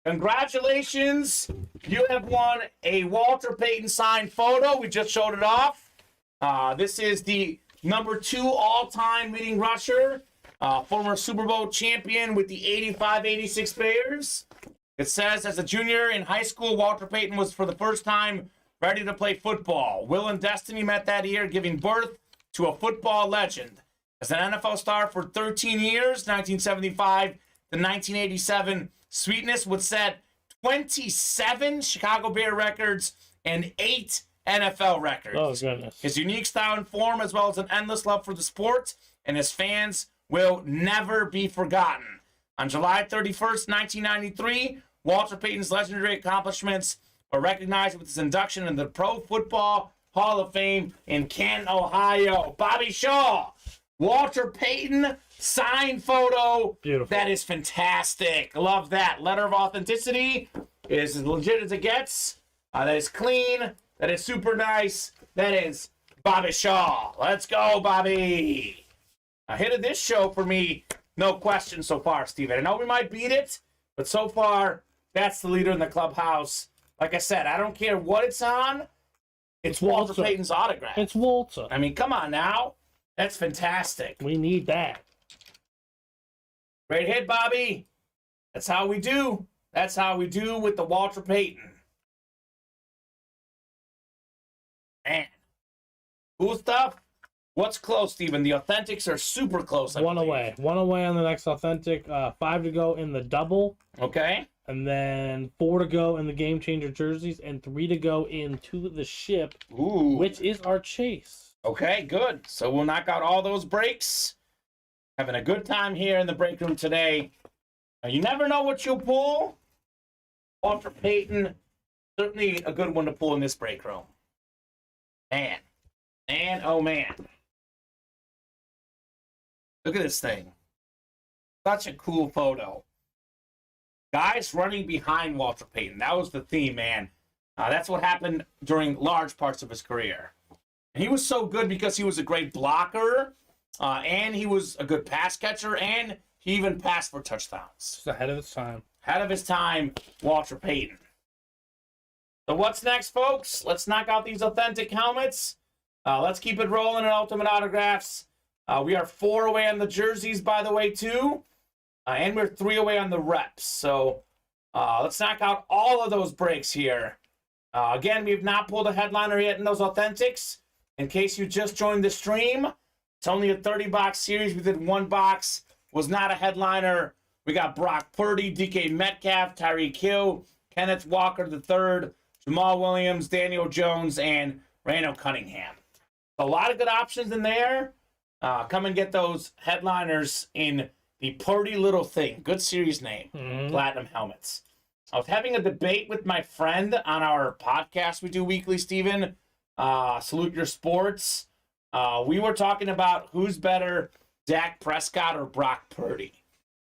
congratulations. You have won a Walter Payton signed photo. We just showed it off. This is the number 2 all-time leading rusher. Former Super Bowl champion with the 85-86 Bears. It says, as a junior in high school, Walter Payton was for the first time ready to play football. Will and destiny met that year, giving birth to a football legend. As an NFL star for 13 years, 1975 to 1987, Sweetness would set 27 Chicago Bear records and 8 NFL records. Oh, goodness. His unique style and form, as well as an endless love for the sport and his fans, will never be forgotten. On July 31st, 1993, Walter Payton's legendary accomplishments were recognized with his induction in the Pro Football Hall of Fame in Canton, Ohio. Bobby Shaw, Walter Payton signed photo. Beautiful. That is fantastic. Love that. Letter of authenticity is as legit as it gets. That is clean. That is super nice. That is Bobby Shaw. Let's go, Bobby. A hit of this show for me, no question so far, Steven. I know we might beat it, but so far, that's the leader in the clubhouse. Like I said, I don't care what it's on. It's Walter Payton's autograph. It's Walter. I mean, come on now. That's fantastic. We need that. Great hit, Bobby. That's how we do. That's how we do with the Walter Payton. Man. Cool stuff. What's close, Steven? The Authentics are super close. I One believe. away. One away on the next Authentic. 5 to go in the double. Okay. And then 4 to go in the Game Changer jerseys. And 3 to go into the ship, Ooh. which is our chase. Okay, good. So we'll knock out all those breaks. Having a good time here in the break room today. Now, you never know what you'll pull. Walter Payton, certainly a good one to pull in this break room. Man, oh man. Look at this thing. Such a cool photo. Guys running behind Walter Payton. That was the theme, man. That's what happened during large parts of his career. And he was so good because he was a great blocker, and he was a good pass catcher, and he even passed for touchdowns. Just ahead of his time. Ahead of his time, Walter Payton. So what's next, folks? Let's knock out these authentic helmets. Let's keep it rolling in Ultimate Autographs. We are 4 away on the jerseys, by the way, too. And we're 3 away on the reps. So let's knock out all of those breaks here. Again, we have not pulled a headliner yet in those authentics. In case you just joined the stream, it's only a 30-box series. We did 1 box. Was not a headliner. We got Brock Purdy, DK Metcalf, Tyreek Hill, Kenneth Walker III, Jamal Williams, Daniel Jones, and Randall Cunningham. A lot of good options in there. Come and get those headliners in the Purdy Little Thing. Good series name. Platinum helmets. I was having a debate with my friend on our podcast we do weekly, Steven. Salute Your Sports. We were talking about who's better, Dak Prescott or Brock Purdy.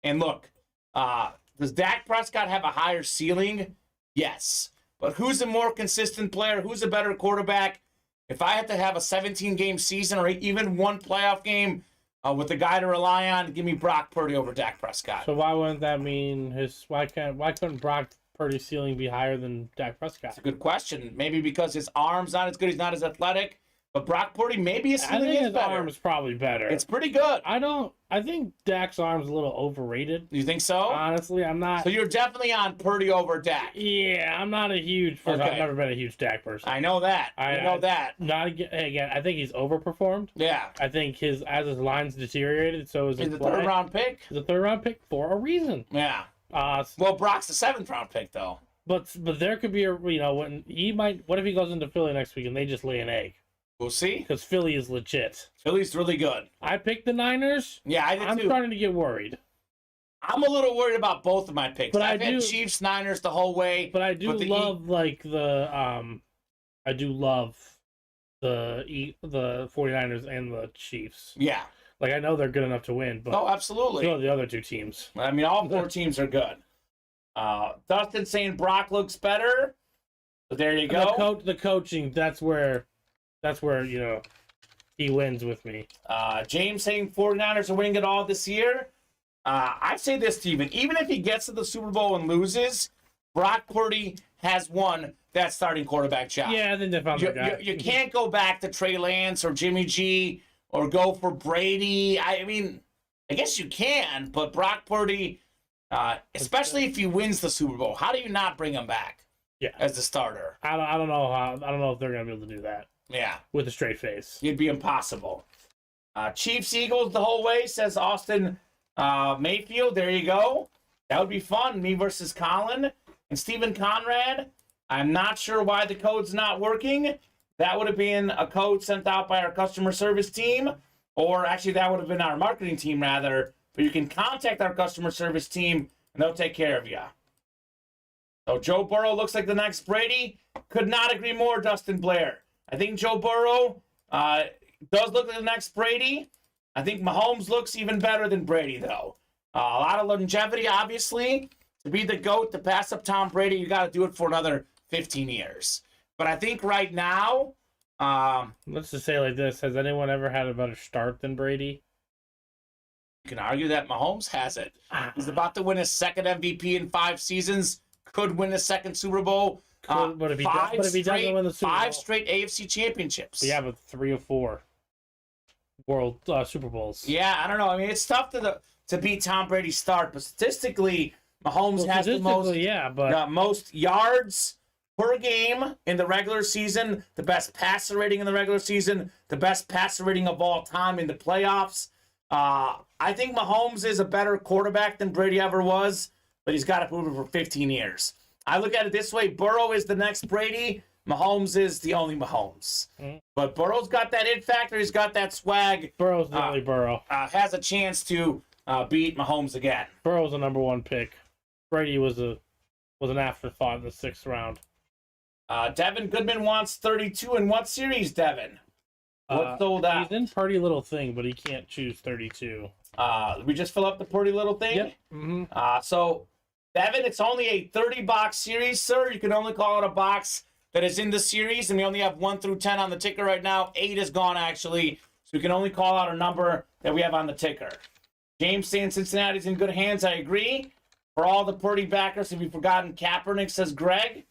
And look, does Dak Prescott have a higher ceiling? Yes. But who's a more consistent player? Who's a better quarterback? If I had to have a 17-game season or even 1 playoff game with a guy to rely on, give me Brock Purdy over Dak Prescott. So why wouldn't that mean why couldn't Brock Purdy's ceiling be higher than Dak Prescott? That's a good question. Maybe because his arm's not as good, he's not as athletic. But Brock Purdy, maybe his ceiling is better. His arm is probably better. It's pretty good. I think Dak's arm's a little overrated. You think so? Honestly, I'm not. So you're definitely on Purdy over Dak. Yeah, I'm not a huge. Okay. I've never been a huge Dak person. I know that. I know that. Not again. I think he's overperformed. Yeah. I think as his lines deteriorated, so is his play. He's a 3rd-round pick. He's a 3rd-round pick for a reason. Yeah. Well, Brock's the 7th-round pick though. But there could be when he might. What if he goes into Philly next week and they just lay an egg? We'll see. Because Philly is legit. Philly's really good. I picked the Niners. Yeah, I did too. I'm starting to get worried. I'm a little worried about both of my picks. But I've had Chiefs, Niners the whole way. But I do love I do love the 49ers and the Chiefs. Yeah. Like, I know they're good enough to win, but absolutely. So are the other 2 teams. I mean, all 4 teams are good. Dustin saying Brock looks better. But there you go. The coaching, that's where he wins with me. James saying 49ers are winning it all this year. I say this, Steven. Even if he gets to the Super Bowl and loses, Brock Purdy has won that starting quarterback job. Yeah, then they found the guy. You can't go back to Trey Lance or Jimmy G or go for Brady. I mean, I guess you can, but Brock Purdy, especially if he wins the Super Bowl, how do you not bring him back? Yeah, as the starter. I don't know if they're gonna be able to do that. Yeah, with a straight face, it'd be impossible. Chiefs Eagles the whole way, says Austin Mayfield. There you go. That would be fun. Me versus Colin and Stephen Conrad. I'm not sure why the code's not working. That would have been a code sent out by our customer service team, or actually that would have been our marketing team rather. But you can contact our customer service team and they'll take care of you. So Joe Burrow looks like the next Brady. Could not agree more, Dustin Blair. I think Joe Burrow does look like the next Brady. I think Mahomes looks even better than Brady, though. A lot of longevity, obviously. To be the GOAT, to pass up Tom Brady, you got to do it for another 15 years. But I think right now... let's just say it like this. Has anyone ever had a better start than Brady? You can argue that Mahomes has it. He's about to win his 2nd MVP in 5 seasons. Could win his 2nd Super Bowl. But if he doesn't win the Super Bowl, 5 straight AFC championships. Yeah, but 3 or 4 World Super Bowls. Yeah, I don't know. I mean, it's tough to beat Tom Brady's start, but statistically, Mahomes has the most yards per game in the regular season, the best passer rating in the regular season, the best passer rating of all time in the playoffs. I think Mahomes is a better quarterback than Brady ever was, but he's got to prove it for 15 years. I look at it this way. Burrow is the next Brady. Mahomes is the only Mahomes. But Burrow's got that it factor. He's got that swag. Burrow's the only Burrow. Has a chance to beat Mahomes again. Burrow's the number 1 pick. Brady was an afterthought in the 6th round. Devin Goodman wants 32 in what series, Devin? What sold out? He's in Pretty Little Thing, but he can't choose 32. We just fill up the pretty little thing? Yep. Mm-hmm. So, Devin, it's only a 30-box series, sir. You can only call it a box that is in the series, and we only have 1 through 10 on the ticker right now. 8 is gone, actually. So we can only call out a number that we have on the ticker. James saying Cincinnati's in good hands. I agree. For all the Purdy backers, have you forgotten Kaepernick, says Greg?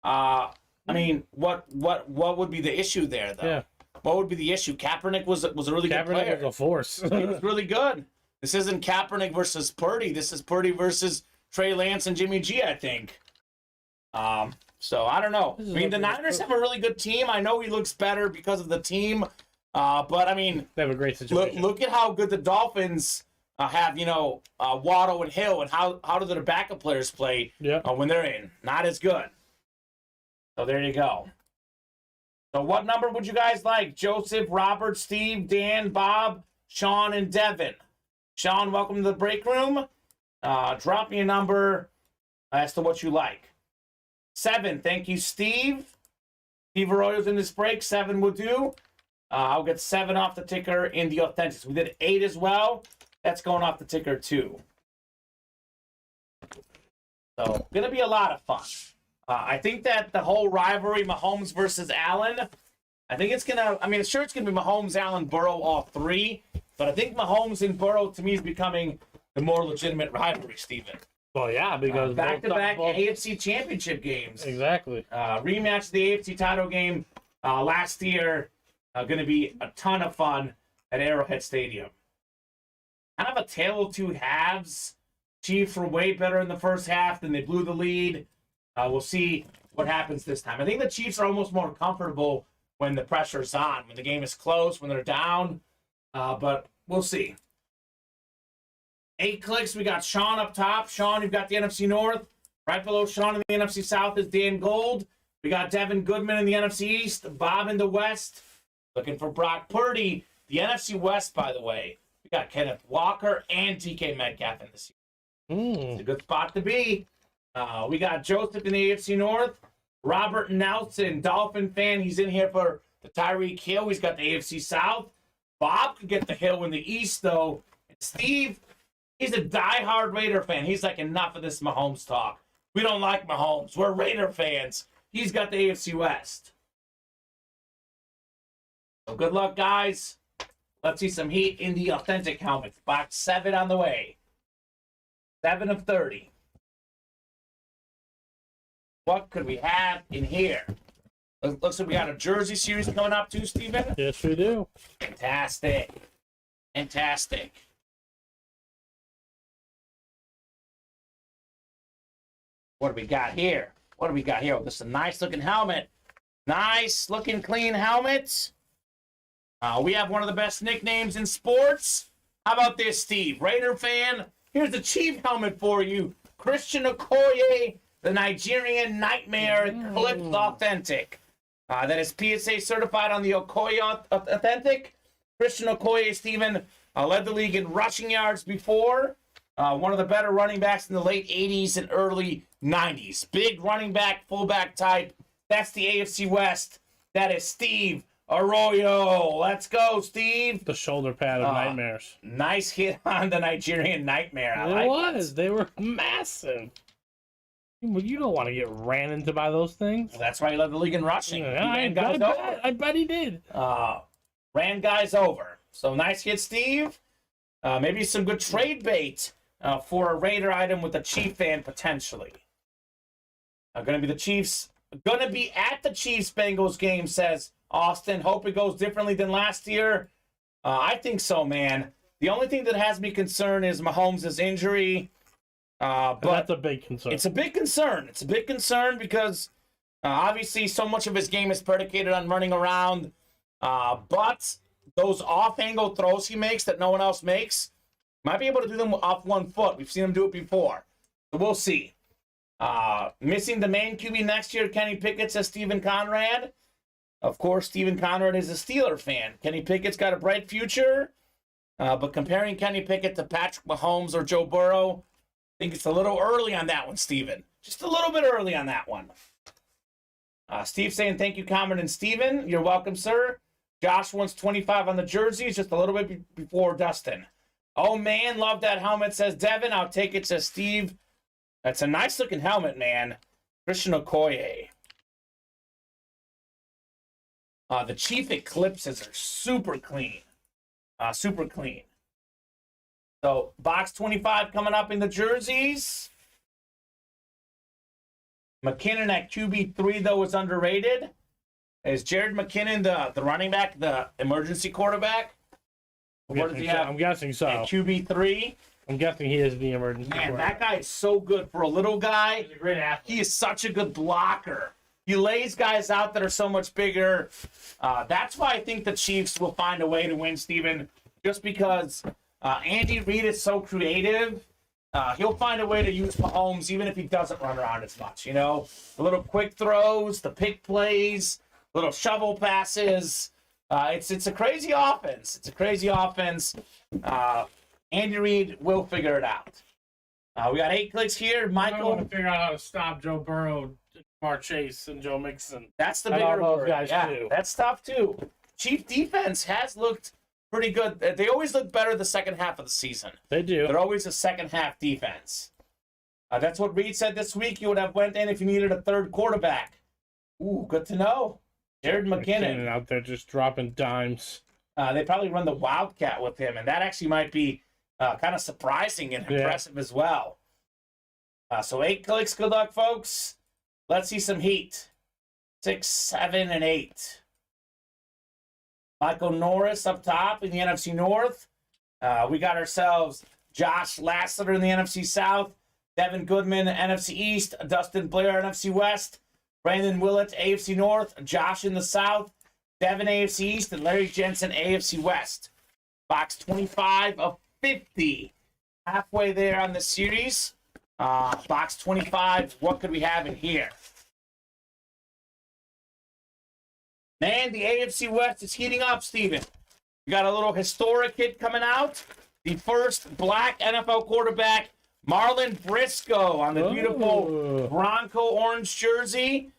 I mean, what would be the issue there, though? Yeah. What would be the issue? Kaepernick was a really good player. Kaepernick was a force. He was really good. This isn't Kaepernick versus Purdy. This is Purdy versus Trey Lance and Jimmy G, I think. So I don't know. I mean, the Niners have a really good team. I know he looks better because of the team. But I mean, they have a great situation. Look at how good the Dolphins have, Waddle and Hill, and how do their backup players play when they're in? Not as good. So there you go. So what number would you guys like? Joseph, Robert, Steve, Dan, Bob, Sean, and Devin. Sean, welcome to the break room. Drop me a number as to what you like. 7, thank you, Steve. Steve Arroyo's in this break. 7 will do. I'll get 7 off the ticker in the Authentics. We did 8 as well. That's going off the ticker too. So, going to be a lot of fun. I think that the whole rivalry, Mahomes versus Allen, I think it's going to, sure it's going to be Mahomes, Allen, Burrow, all 3. But I think Mahomes and Burrow, to me, is becoming the more legitimate rivalry, Steven. Well, yeah, because back-to-back AFC championship games. Exactly. Rematch of the AFC title game last year. Going to be a ton of fun at Arrowhead Stadium. Kind of a tale of two halves. Chiefs were way better in the first half, then they blew the lead. We'll see what happens this time. I think the Chiefs are almost more comfortable when the pressure's on, when the game is close, when they're down. But we'll see. 8 clicks. We got Sean up top. Sean, you've got the NFC North. Right below Sean in the NFC South is Dan Gold. We got Devin Goodman in the NFC East. Bob in the West. Looking for Brock Purdy. The NFC West, by the way. We got Kenneth Walker and DK Metcalf in this year. It's a good spot to be. We got Joseph in the AFC North. Robert Nelson, Dolphin fan. He's in here for the Tyreek Hill. He's got the AFC South. Bob could get the Hill in the East, though. And Steve, he's a diehard Raider fan. He's like, enough of this Mahomes talk. We don't like Mahomes. We're Raider fans. He's got the AFC West. So good luck, guys. Let's see some heat in the authentic helmets. Box 7 on the way. 7 of 30. What could we have in here? Looks like we got a jersey series coming up too, Steven. Yes, we do. Fantastic. Fantastic. What do we got here? What do we got here? Oh, this is a nice looking helmet. Nice looking clean helmet. We have one of the best nicknames in sports. How about this, Steve? Raider fan. Here's the Chief helmet for you. Christian Okoye, the Nigerian Nightmare Eclipse Authentic. That is PSA certified on the Okoye Authentic. Christian Okoye, Steven, led the league in rushing yards before. One of the better running backs in the late 80s and early 90s. Big running back, fullback type. That's the AFC West. That is Steve Arroyo. Let's go, Steve. The shoulder pad of nightmares. Nice hit on the Nigerian Nightmare. They were massive. You don't want to get ran into by those things. Well, that's why he led the league in rushing. I bet he did. Ran guys over. So nice hit, Steve. Maybe some good trade bait for a Raider item with a Chief fan potentially. Going to be the Chiefs. Going to be at the Chiefs-Bengals game, says Austin. Hope it goes differently than last year. I think so, man. The only thing that has me concerned is Mahomes' injury. But that's a big concern. It's a big concern. It's a big concern because obviously so much of his game is predicated on running around. But those off-angle throws he makes that no one else makes, might be able to do them off one foot. We've seen him do it before. So we'll see. Missing the main QB next year, Kenny Pickett, says Stephen Conrad. Of course, Stephen Conrad is a Steeler fan. Kenny Pickett's got a bright future. But comparing Kenny Pickett to Patrick Mahomes or Joe Burrow, I think it's a little early on that one, Steven. Just a little bit early on that one. Steve saying, thank you, Kamen and Steven. You're welcome, sir. Josh wants 25 on the jerseys, just a little bit before Dustin. Oh, man, love that helmet, says Devin. I'll take it, says Steve. That's a nice-looking helmet, man. Christian Okoye. The Chief Eclipses are super clean. Super clean. So, box 25 coming up in the jerseys. McKinnon at QB3, though, is underrated. Is Jared McKinnon the running back, the emergency quarterback? What does he have? I'm guessing so. At QB3? I'm guessing he is the emergency Man, quarterback. that guy is so good for a little guy. He's a great athlete. He is such a good blocker. He lays guys out that are so much bigger. That's why I think the Chiefs will find a way to win, Steven, just because Andy Reid is so creative. He'll find a way to use Mahomes even if he doesn't run around as much, you know? The little quick throws, the pick plays, little shovel passes. It's a crazy offense. It's a crazy offense. Andy Reid will figure it out. We got 8 clicks here. I Michael. want to figure out how to stop Joe Burrow, Jamar Chase, and Joe Mixon. That's the And bigger all those worry. guys, Yeah, too. that's tough too. Chief defense has looked pretty good. They always look better the second half of the season. They do. They're always a second half defense. That's what Reed said this week. You would have went in if you needed a third quarterback. Ooh, good to know. Jared McKinnon. out there just dropping dimes. They probably run the Wildcat with him, and that actually might be kind of surprising and impressive as well. So 8 clicks. Good luck, folks. Let's see some heat. 6, 7, and 8. Michael Norris up top in the NFC North. We got ourselves Josh Lassiter in the NFC South, Devin Goodman, NFC East, Dustin Blair, NFC West, Brandon Willett, AFC North, Josh in the South, Devin, AFC East, and Larry Jensen, AFC West. Box 25 of 50. Halfway there on the series. Box 25, what could we have in here? Man, the AFC West is heating up, Steven. We got a little historic hit coming out. The first black NFL quarterback, Marlon Briscoe, on the beautiful Bronco orange jersey.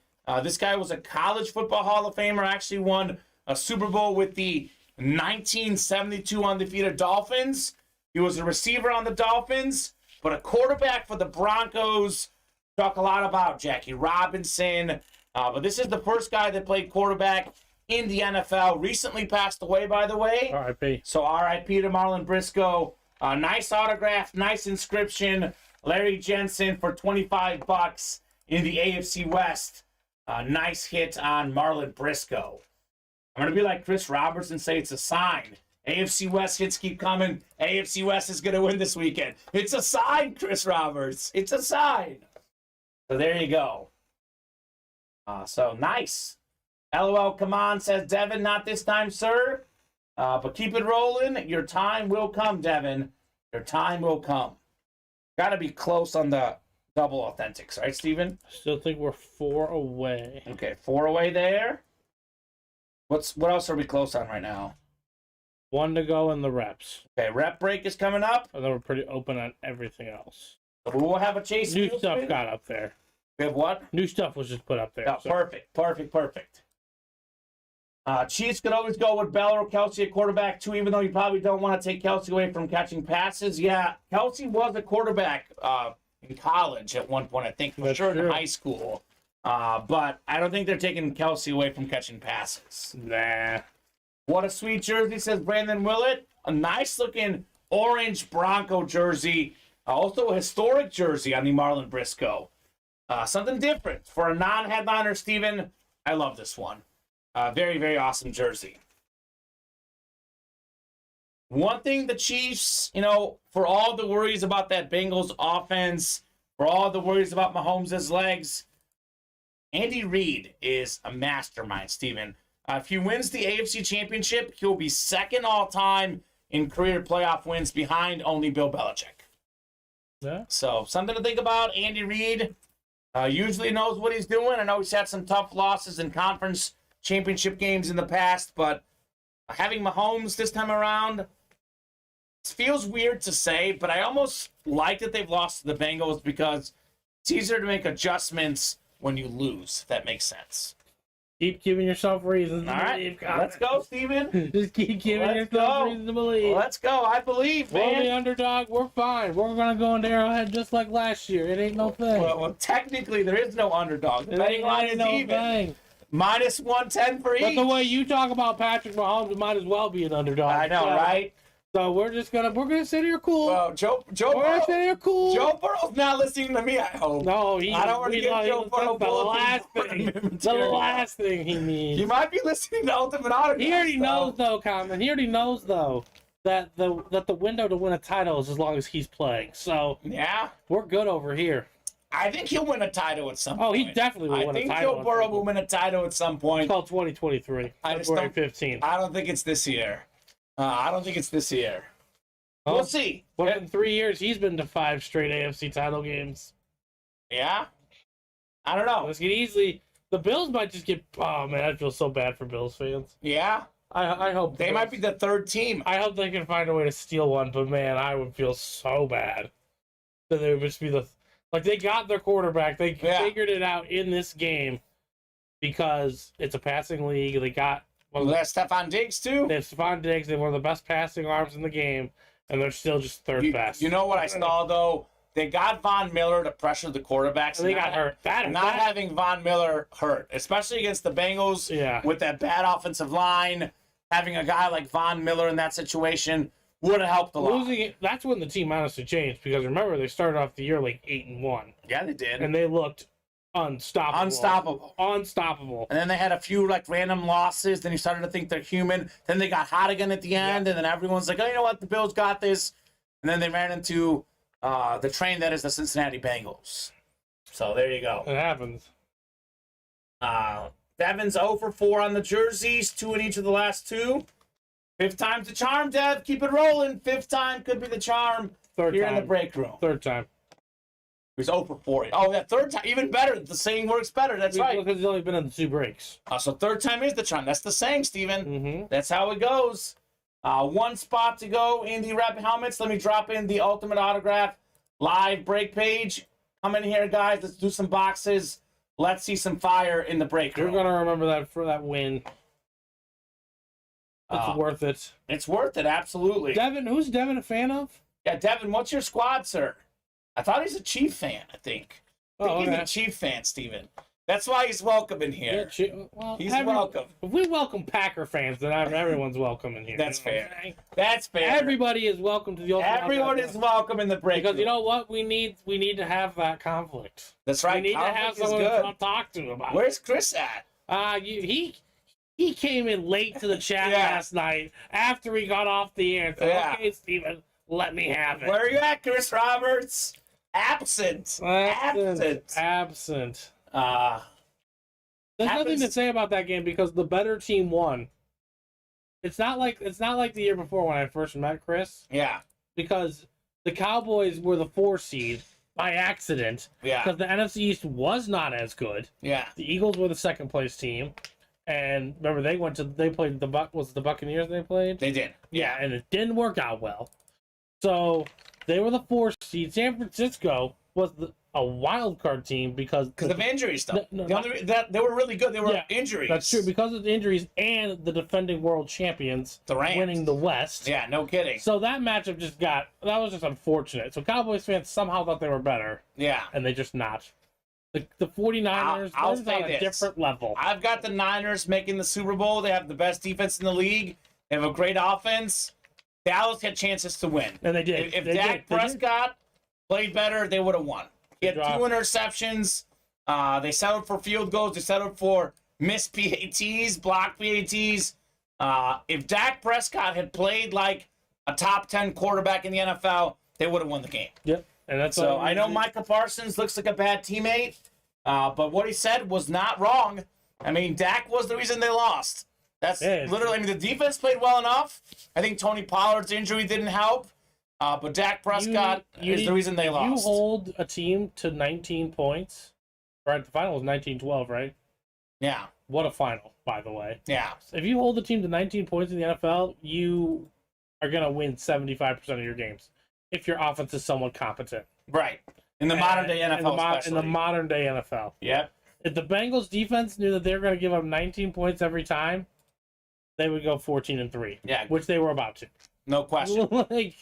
This guy was a college football Hall of Famer, actually won a Super Bowl with the 1972 undefeated Dolphins. He was a receiver on the Dolphins, but a quarterback for the Broncos. Talk a lot about Jackie Robinson. But this is the first guy that played quarterback in the NFL. Recently passed away, by the way. R.I.P. So R.I.P. to Marlon Briscoe. Nice autograph, nice inscription. Larry Jensen for $25 in the AFC West. Nice hit on Marlon Briscoe. I'm going to be like Chris Roberts and say it's a sign. AFC West hits keep coming. AFC West is going to win this weekend. It's a sign, Chris Roberts. It's a sign. So there you go. So nice. LOL, come on, says Devin. Not this time, sir. But keep it rolling. Your time will come, Devin. Your time will come. Got to be close on the double authentics, right, Steven? Still think we're 4 away. Okay, 4 away there. What else are we close on right now? 1 to go in the reps. Okay, rep break is coming up. And then we're pretty open on everything else. So we will have a chase. New field stuff spin. got up there. We have what? New stuff was just put up there. Oh, so. Perfect. Chiefs could always go with Bell or Kelsey at quarterback, too, even though you probably don't want to take Kelsey away from catching passes. Yeah, Kelsey was a quarterback in college at one point, I think, for That's sure in true. high school. But I don't think they're taking Kelsey away from catching passes. Nah. What a sweet jersey, says Brandon Willett. A nice-looking orange Bronco jersey. Also a historic jersey on the Marlon Briscoe. Something different. For a non-headliner, Steven, I love this one. Very, very awesome jersey. One thing the Chiefs, for all the worries about that Bengals offense, for all the worries about Mahomes' legs, Andy Reid is a mastermind, Steven. If he wins the AFC Championship, he'll be second all-time in career playoff wins behind only Bill Belichick. Yeah. So, something to think about. Andy Reid usually knows what he's doing. I know he's had some tough losses in conference championship games in the past, but having Mahomes this time around, feels weird to say, but I almost like that they've lost to the Bengals because it's easier to make adjustments when you lose, if that makes sense. Keep giving yourself reasons. All right, let's go, Steven. Just keep giving yourself reasons to believe. Let's go. I believe, We're man. the underdog. We're fine. We're going to go into Arrowhead just like last year. It ain't no thing. Well, technically, there is no underdog. The betting line is even. Thing. Minus 110 for each. But the way you talk about Patrick Mahomes, it might as well be an underdog. I know, right? So we're gonna sit here cool. Well, Joe We're gonna sit here cool. Joe Burrow's not listening to me, I hope. No, I don't want to give Joe Burrow the last thing he needs. He might be listening to Ultimate Autograph. He already knows though, Kamen. He already knows though that the window to win a title is as long as he's playing. So yeah, we're good over here. I think he'll win a title at some point. Oh, he definitely will win a title. I think Joe Burrow will win a title at some point. It's called 2023. February 15th. I don't think it's this year. I don't think it's this year. Oh, we'll see. Well, in 3 years, he's been to 5 straight AFC title games. Yeah? I don't know. Let's get easily. The Bills might just get. Oh, man, I feel so bad for Bills fans. Yeah? I hope. They might be the third team. I hope they can find a way to steal one, but man, I would feel so bad that they would just be the. Like, they got their quarterback. They figured it out in this game because it's a passing league. They got. Well, that's Stephon Diggs, too. They have Stephon Diggs. They have one of the best passing arms in the game. And they're still just third best. You know what I saw, though? They got Von Miller to pressure the quarterbacks. And they got hurt. Having Von Miller hurt, especially against the Bengals with that bad offensive line, having a guy like Von Miller in that situation would have helped a lot. Losing it, that's when the team honestly changed. Because remember, they started off the year like 8-1. Yeah, they did. And they looked unstoppable. And then they had a few like random losses. Then you started to think they're human. Then they got hot again at the end, and then everyone's like, "Oh, you know what? The Bills got this." And then they ran into the train that is the Cincinnati Bengals. So there you go. It happens. Devin's 0 for 4 on the jerseys, 2 in each of the last 2. 5th time's the charm, Dev. Keep it rolling. 5th time could be the charm. Third here time. In the break room. 3rd time. He was 0 for 4. Oh, that 3rd time, even better. The saying works better. That's right. Because he's only been in the 2 breaks. So 3rd time is the charm. That's the saying, Steven. Mm-hmm. That's how it goes. 1 spot to go in the rep helmets. Let me drop in the Ultimate Autograph live break page. Come in here, guys. Let's do some boxes. Let's see some fire in the break room. You're going to remember that for that win. It's worth it. It's worth it, absolutely. Devin, who's Devin a fan of? Yeah, Devin, what's your squad, sir? I thought he's a Chief fan, I think. He's a Chief fan, Steven. That's why he's welcome in here. He's welcome. If we welcome Packer fans, then everyone's welcome in here. That's fair. That's fair. Everybody is welcome to the Ultimate Everyone is welcome in the break because room. you know what? We need to have that conflict. That's right. We need to have someone to talk to about. Where's Chris at? He came in late to the chat last night after we got off the air. So, okay, Steven, let me have it. Where are you at, Chris Roberts? Absent. There's nothing to say about that game because the better team won. It's not like the year before when I first met Chris. Yeah. Because the Cowboys were the 4 seed by accident. Yeah. Because the NFC East was not as good. Yeah. The Eagles were the 2nd place team. And remember they played the Buccaneers they played? They did. Yeah, and it didn't work out well. So they were the 4 seed. San Francisco was a wild card team because of injuries stuff. They were really good. They were injuries. That's true because of the injuries and the defending world champions the Rams winning the West. Yeah, no kidding. So that matchup was just unfortunate. So Cowboys fans somehow thought they were better. Yeah. And they just not. The 49ers I'll on say a different level. I've got the Niners making the Super Bowl. They have the best defense in the league. They have a great offense. Dallas had chances to win. And they did. If Dak Prescott played better, they would have won. He had 2 interceptions. They settled for field goals. They settled for missed PATs, blocked PATs. If Dak Prescott had played like a top 10 quarterback in the NFL, they would have won the game. Yep. And that's so I know Micah Parsons looks like a bad teammate, but what he said was not wrong. I mean, Dak was the reason they lost. That's literally, I mean, the defense played well enough. I think Tony Pollard's injury didn't help, but Dak Prescott is the reason they lost. You hold a team to 19 points. Right, the final was 19-12, right? Yeah. What a final, by the way. Yeah. If you hold the team to 19 points in the NFL, you are going to win 75% of your games if your offense is somewhat competent. Right. In the modern day NFL, in the modern day NFL. Yep. If the Bengals defense knew that they were going to give up 19 points every time, they would go 14-3. Yeah. Which they were about to. No question. Like,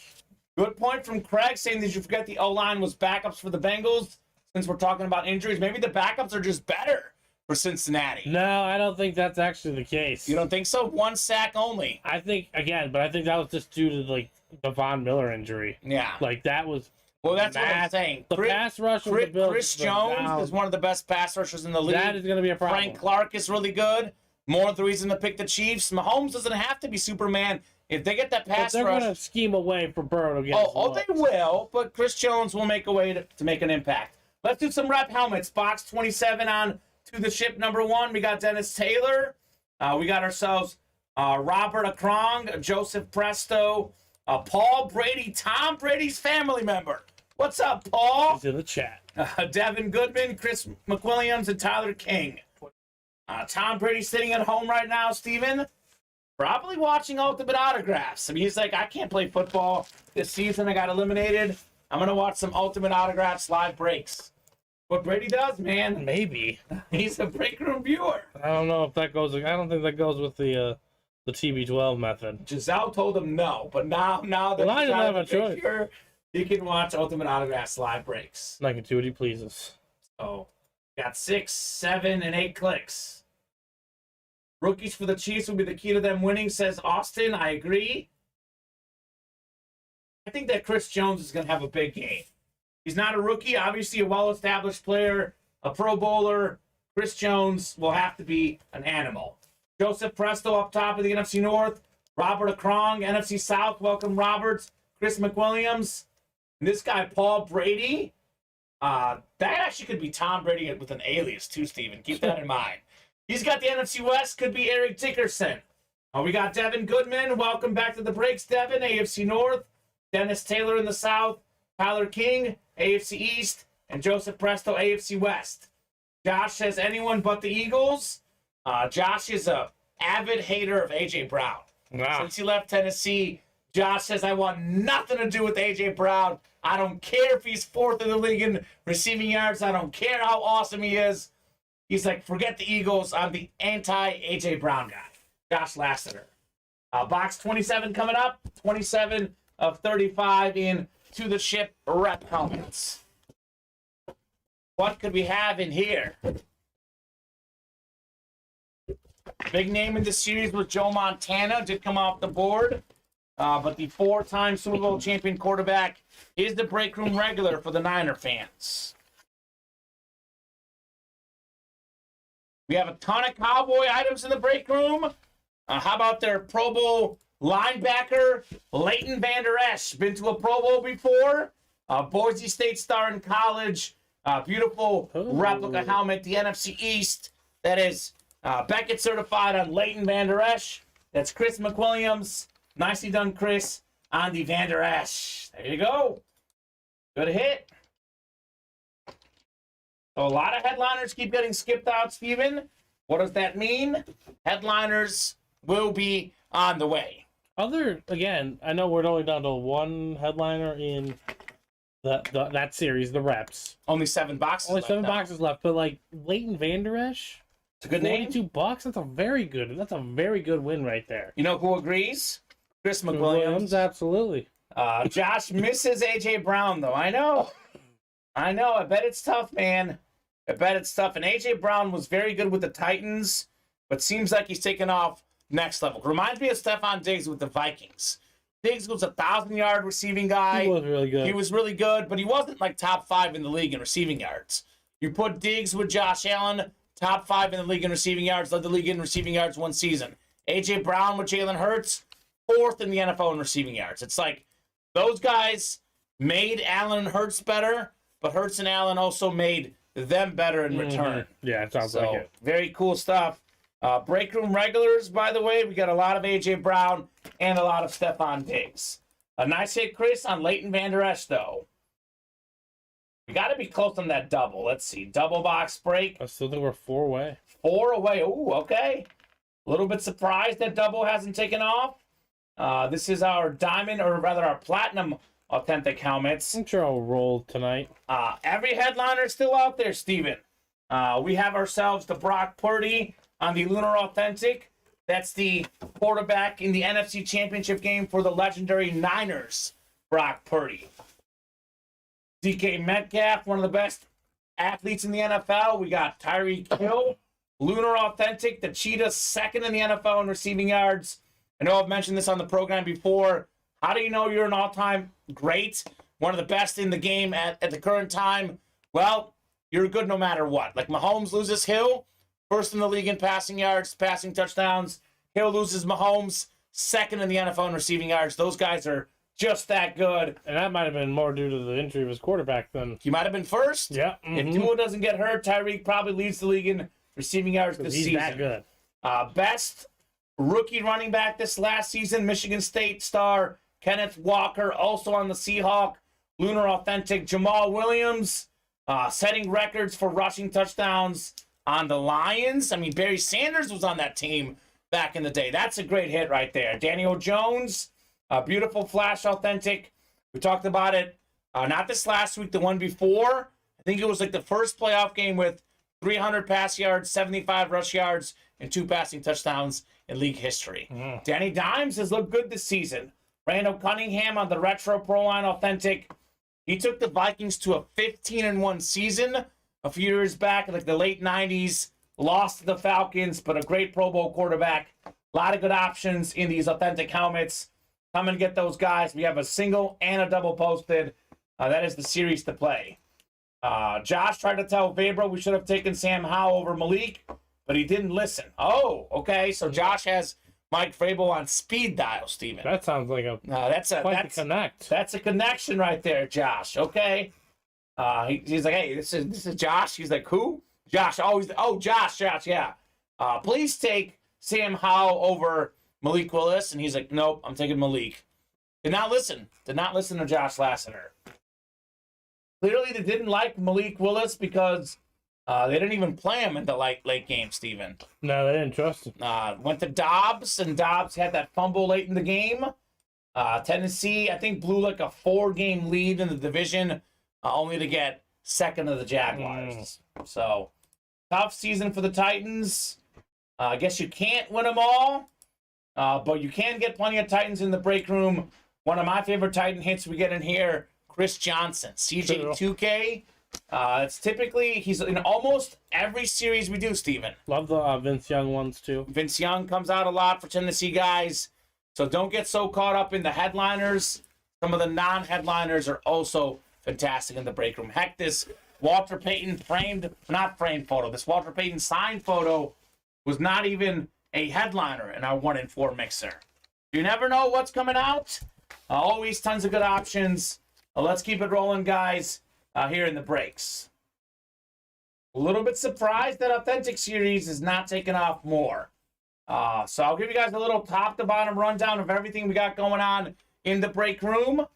good point from Craig saying that you forget the O-line was backups for the Bengals. Since we're talking about injuries, maybe the backups are just better for Cincinnati. no, I don't think that's actually the case. You don't think so? 1 sack only. I think that was just due to like the Von Miller injury. Yeah. Like that was. Well, that's what I'm saying. The pass rush of the Bills. Chris Jones is one of the best pass rushers in the league. That is going to be a problem. Frank Clark is really good. More the reason to pick the Chiefs. Mahomes doesn't have to be Superman. If they get that pass they're rush, going to scheme away for Burrow to get. they will. But Chris Jones will make a way to make an impact. Let's do some rep helmets. Box 27 on to the ship number 1. We got Dennis Taylor. We got ourselves Robert Akrong, Joseph Presto, Paul Brady, Tom Brady's family member. What's up, Paul? He's in the chat. Devin Goodman, Chris McWilliams, and Tyler King. Tom Brady sitting at home right now, Steven. Probably watching Ultimate Autographs. I mean, he's like, I can't play football this season. I got eliminated. I'm going to watch some Ultimate Autographs live breaks. What Brady does, man. Maybe. He's a break room viewer. I don't know if that goes. I don't think that goes with the TB12 method. Giselle told him no, but now that well, I he's didn't out have of the a choice. picture, he can watch Ultimate Autographs live breaks. I can do what he pleases. So, got 6, 7, and 8 clicks. Rookies for the Chiefs will be the key to them winning, says Austin. I agree. I think that Chris Jones is going to have a big game. He's not a rookie, obviously a well-established player, a Pro Bowler. Chris Jones will have to be an animal. Joseph Presto up top of the NFC North. Robert Akrong, NFC South. Welcome, Roberts. Chris McWilliams. And this guy, Paul Brady. That actually could be Tom Brady with an alias, too, Steven. Keep that in mind. He's got the NFC West. Could be Eric Dickerson. We got Devin Goodman. Welcome back to the breaks, Devin. AFC North. Dennis Taylor in the South. Tyler King, AFC East. And Joseph Presto, AFC West. Josh says anyone but the Eagles. Josh is a avid hater of A.J. Brown. Wow. Since he left Tennessee, Josh says, I want nothing to do with A.J. Brown. I don't care if he's 4th in the league in receiving yards. I don't care how awesome he is. He's like, forget the Eagles. I'm the anti-A.J. Brown guy. Josh Lasseter. Box 27 coming up. 27 of 35 in To the Ship rep helmets. What could we have in here? Big name in the series was Joe Montana. Did come off the board. But the 4-time Super Bowl champion quarterback is the break room regular for the Niner fans. We have a ton of Cowboy items in the break room. How about their Pro Bowl linebacker, Leighton Vander Esch? Been to a Pro Bowl before. Boise State star in college. Beautiful replica helmet. The NFC East. That is Beckett certified on Leighton Vander Esch. That's Chris McWilliams. Nicely done, Chris, on the Vander Esch. There you go. Good hit. So a lot of headliners keep getting skipped out, Steven. What does that mean? Headliners will be on the way. Again, I know we're only down to one headliner in that series, the reps. Only 7 boxes. Only 7 boxes left, but like Leighton Vander Esch, it's a good name. $42. That's a very good win right there. You know who agrees? Chris McWilliams. Absolutely. Josh misses A.J. Brown, though. I know. I bet it's tough, man. I bet it's tough. And A.J. Brown was very good with the Titans, but seems like he's taken off next level. Reminds me of Stephon Diggs with the Vikings. Diggs was a 1,000-yard receiving guy. He was really good. He was really good, but he wasn't like top 5 in the league in receiving yards. You put Diggs with Josh Allen, top 5 in the league in receiving yards, led the league in receiving yards one season. A.J. Brown with Jalen Hurts, 4th in the NFL in receiving yards. It's like those guys made Allen and Hurts better, but Hurts and Allen also made them better in return. Yeah, it sounds like it. Very cool stuff. Break room regulars, by the way, we got a lot of A.J. Brown and a lot of Stephon Diggs. A nice hit, Chris, on Leighton Vander Esch, though. We got to be close on that double. Let's see. Double box break. I still think we're 4 away. 4 away. Ooh, okay. A little bit surprised that double hasn't taken off. This is our diamond, or rather our platinum authentic helmets. I'm sure I'll roll tonight. Every headliner is still out there, Steven. We have ourselves the Brock Purdy on the Lunar Authentic. That's the quarterback in the NFC Championship game for the legendary Niners, Brock Purdy. DK Metcalf, one of the best athletes in the NFL. We got Tyreek Hill, Lunar Authentic, the Cheetah, second in the NFL in receiving yards. I know I've mentioned this on the program before. How do you know you're an all-time great, one of the best in the game at the current time? Well, you're good no matter what. Like Mahomes loses Hill, first in the league in passing yards, passing touchdowns. Hill loses Mahomes, second in the NFL in receiving yards. Those guys are just that good. And that might have been more due to the injury of his quarterback than... He might have been first. Yeah. If Tua doesn't get hurt, Tyreek probably leads the league in receiving yards this season. He's that good. Best rookie running back this last season, Michigan State star Kenneth Walker, also on the Seahawk. Lunar Authentic, Jamal Williams, setting records for rushing touchdowns on the Lions. I mean, Barry Sanders was on that team back in the day. That's a great hit right there. Daniel Jones, beautiful Flash Authentic. We talked about it, not this last week, the one before. I think it was like the first playoff game with 300 pass yards, 75 rush yards, and 2 passing touchdowns in league history. Danny Dimes has looked good this season. Randall Cunningham on the Retro Pro Line Authentic. He took the Vikings to a 15-1 season a few years back, like the late 90s. Lost to the Falcons, but a great Pro Bowl quarterback. A lot of good options in these authentic helmets. Come and get those guys. We have a single and a double posted. That is the series to play. Josh tried to tell Vabro we should have taken Sam Howell over Malik, but he didn't listen. Oh, okay. So Josh has Mike Vrabel on speed dial, Steven. That sounds like a connect. That's a connection right there, Josh. Okay. He's like, hey, this is Josh. He's like, who? Josh. Josh. Yeah. Please take Sam Howell over Malik Willis. And he's like, nope, I'm taking Malik. Did not listen to Josh Lasseter. Clearly, they didn't like Malik Willis because they didn't even play him in the late game, Steven. No, they didn't trust him. Went to Dobbs, and Dobbs had that fumble late in the game. Tennessee, I think, blew like a 4-game lead in the division, only to get second of the Jaguars. So, tough season for the Titans. I guess you can't win them all, but you can get plenty of Titans in the break room. One of my favorite Titan hits we get in here, Chris Johnson, CJ2K. It's typically, he's in almost every series we do, Steven. Love the Vince Young ones, too. Vince Young comes out a lot for Tennessee guys. So don't get so caught up in the headliners. Some of the non-headliners are also fantastic in the break room. Heck, this Walter Payton this Walter Payton signed photo was not even a headliner in our 1-in-4 mixer. You never know what's coming out. Always tons of good options. Let's keep it rolling, guys, here in the breaks. A little bit surprised that Authentic Series is not taking off more. So I'll give you guys a little top-to-bottom rundown of everything we got going on in the break room.